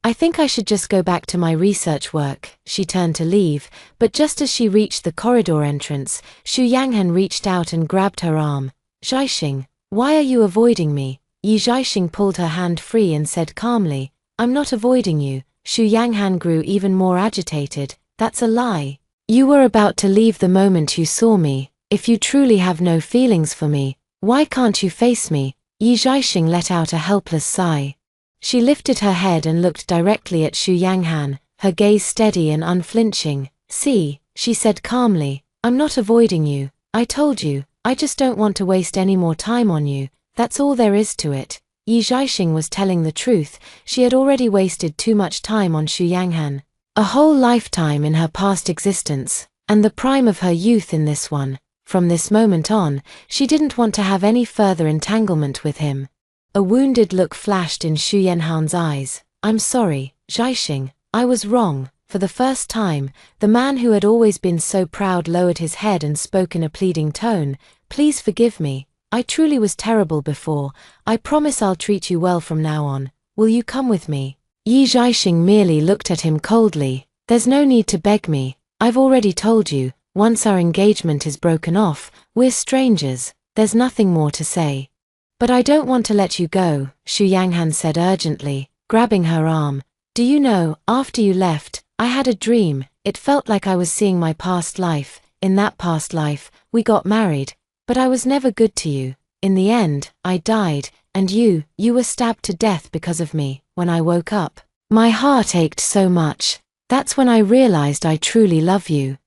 I think I should just go back to my research work." She turned to leave, but just as she reached the corridor entrance, Xu Yanghan reached out and grabbed her arm. "Zhaixing, why are you avoiding me?" Yi Zhaixing pulled her hand free and said calmly, "I'm not avoiding you." Xu Yanghan grew even more agitated. "That's a lie. You were about to leave the moment you saw me. If you truly have no feelings for me, why can't you face me?" Yi Zhaixing let out a helpless sigh. She lifted her head and looked directly at Xu Yanghan, her gaze steady and unflinching. "See," she said calmly, "I'm not avoiding you. I told you, I just don't want to waste any more time on you. That's all there is to it." Yi Zhaixing was telling the truth. She had already wasted too much time on Xu Yanghan. A whole lifetime in her past existence, and the prime of her youth in this one. From this moment on, she didn't want to have any further entanglement with him. A wounded look flashed in Xu Yanhan's eyes. "I'm sorry, Zhaixing, I was wrong." For the first time, the man who had always been so proud lowered his head and spoke in a pleading tone. "Please forgive me. I truly was terrible before. I promise I'll treat you well from now on. Will you come with me?" Yi Zhaixing merely looked at him coldly. "There's no need to beg me. I've already told you, once our engagement is broken off, we're strangers. There's nothing more to say." "But I don't want to let you go," Xu Yanghan said urgently, grabbing her arm. "Do you know, after you left, I had a dream. It felt like I was seeing my past life. In that past life, we got married. But I was never good to you. In the end, I died, and you were stabbed to death because of me. When I woke up, my heart ached so much. That's when I realized I truly love you.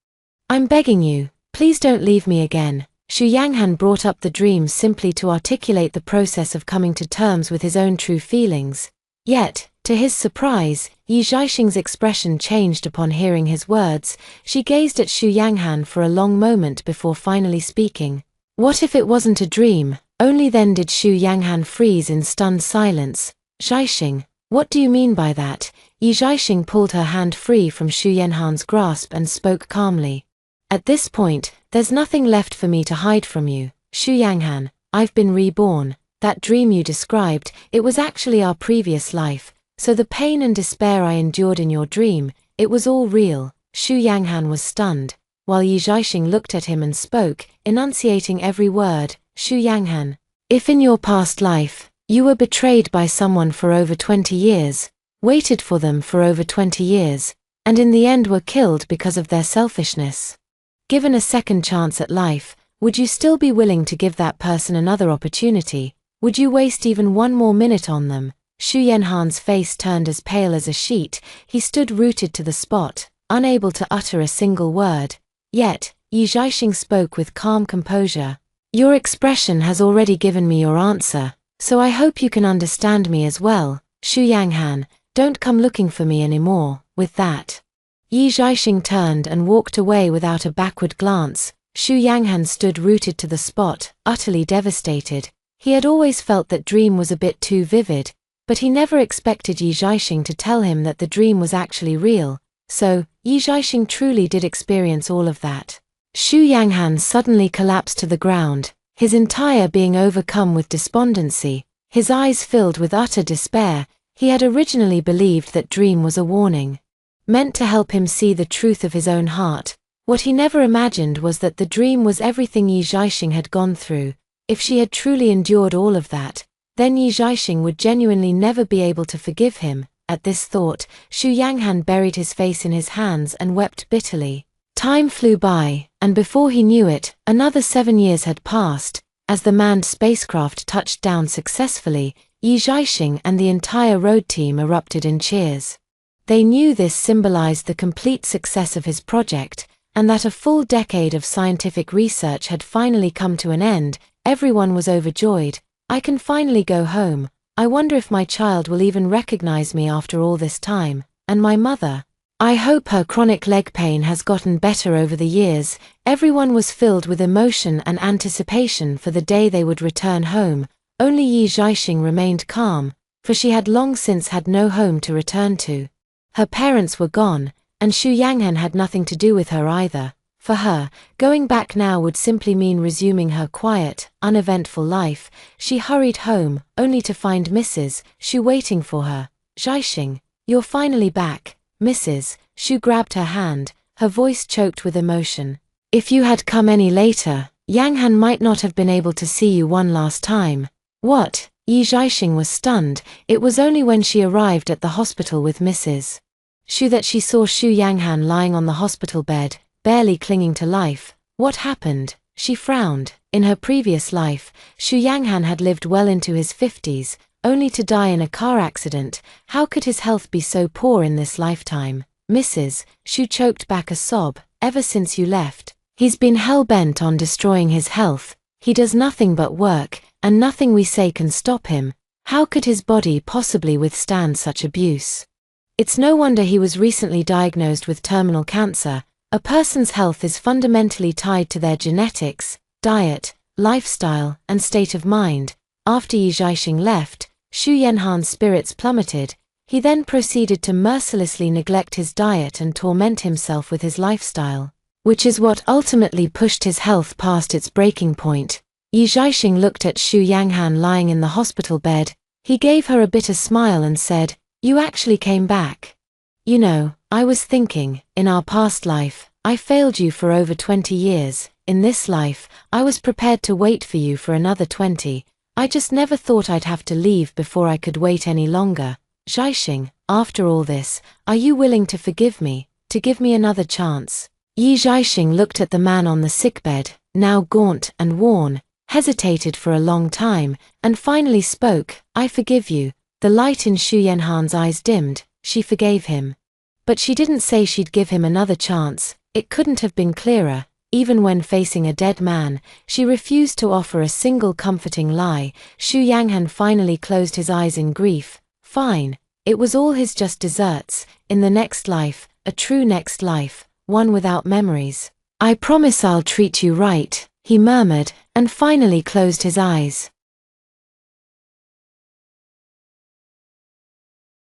I'm begging you, please don't leave me again." Xu Yanghan brought up the dream simply to articulate the process of coming to terms with his own true feelings. Yet, to his surprise, Yi Zhaixing's expression changed upon hearing his words. She gazed at Xu Yanghan for a long moment before finally speaking. What if it wasn't a dream? Only then did Xu Yanghan freeze in stunned silence. Zhaixing, what do you mean by that? Yi Zhaixing pulled her hand free from Xu Yanghan's grasp and spoke calmly. At this point, there's nothing left for me to hide from you, Xu Yanghan. I've been reborn. That dream you described, it was actually our previous life, so the pain and despair I endured in your dream, it was all real. Xu Yanghan was stunned, while Yi Zhaixing looked at him and spoke, enunciating every word. Xu Yanghan, if in your past life, you were betrayed by someone for over 20 years, waited for them for over 20 years, and in the end were killed because of their selfishness. Given a second chance at life, would you still be willing to give that person another opportunity? Would you waste even one more minute on them? Xu Yanghan's face turned as pale as a sheet. He stood rooted to the spot, unable to utter a single word. Yet, Yi Zhaixing spoke with calm composure. Your expression has already given me your answer, so I hope you can understand me as well. Xu Yanghan, don't come looking for me anymore. With that, Yi Zhaixing turned and walked away without a backward glance. Xu Yanghan stood rooted to the spot, utterly devastated. He had always felt that dream was a bit too vivid, but he never expected Yi Zhaixing to tell him that the dream was actually real. So, Yi Zhaixing truly did experience all of that. Xu Yanghan suddenly collapsed to the ground, his entire being overcome with despondency, his eyes filled with utter despair. He had originally believed that dream was a warning, meant to help him see the truth of his own heart. What he never imagined was that the dream was everything Yi Zhaixing had gone through. If she had truly endured all of that, then Yi Zhaixing would genuinely never be able to forgive him. At this thought, Xu Yanghan buried his face in his hands and wept bitterly. Time flew by, and before he knew it, another 7 years had passed. As the manned spacecraft touched down successfully, Yi Zhaixing and the entire road team erupted in cheers. They knew this symbolized the complete success of his project, and that a full decade of scientific research had finally come to an end. Everyone was overjoyed. I can finally go home. I wonder if my child will even recognize me after all this time. And my mother? I hope her chronic leg pain has gotten better over the years. Everyone was filled with emotion and anticipation for the day they would return home. Only Yi Zhaixing remained calm, for she had long since had no home to return to. Her parents were gone, and Xu Yanghan had nothing to do with her either. For her, going back now would simply mean resuming her quiet, uneventful life. She hurried home, only to find Mrs. Xu waiting for her. Zhaixing, you're finally back, Mrs. Xu grabbed her hand, her voice choked with emotion. If you had come any later, Yanghan might not have been able to see you one last time. What? Yi Zhaixing was stunned. It was only when she arrived at the hospital with Mrs. Xu that she saw Xu Yanghan lying on the hospital bed, barely clinging to life. What happened? She frowned. In her previous life, Xu Yanghan had lived well into his 50s, only to die in a car accident. How could his health be so poor in this lifetime? Mrs. Xu choked back a sob. Ever since you left, he's been hell-bent on destroying his health. He does nothing but work, and nothing we say can stop him. How could his body possibly withstand such abuse? It's no wonder he was recently diagnosed with terminal cancer. A person's health is fundamentally tied to their genetics, diet, lifestyle, and state of mind. After Yi Zhaixing left, Xu Yanghan's spirits plummeted. He then proceeded to mercilessly neglect his diet and torment himself with his lifestyle, which is what ultimately pushed his health past its breaking point. Yi Zhaixing looked at Xu Yanghan lying in the hospital bed. He gave her a bitter smile and said, "You actually came back. You know, I was thinking, in our past life, I failed you for over 20 years. In this life, I was prepared to wait for you for another 20. I just never thought I'd have to leave before I could wait any longer. Zhaixing, after all this, are you willing to forgive me, to give me another chance?" Yi Zhaixing looked at the man on the sickbed, now gaunt and worn, hesitated for a long time, and finally spoke, "I forgive you." The light in Xu Yanghan's eyes dimmed. She forgave him. But she didn't say she'd give him another chance. It couldn't have been clearer. Even when facing a dead man, she refused to offer a single comforting lie. Xu Yanghan finally closed his eyes in grief. Fine. It was all his just desserts. In the next life, a true next life, one without memories. I promise I'll treat you right, he murmured, and finally closed his eyes.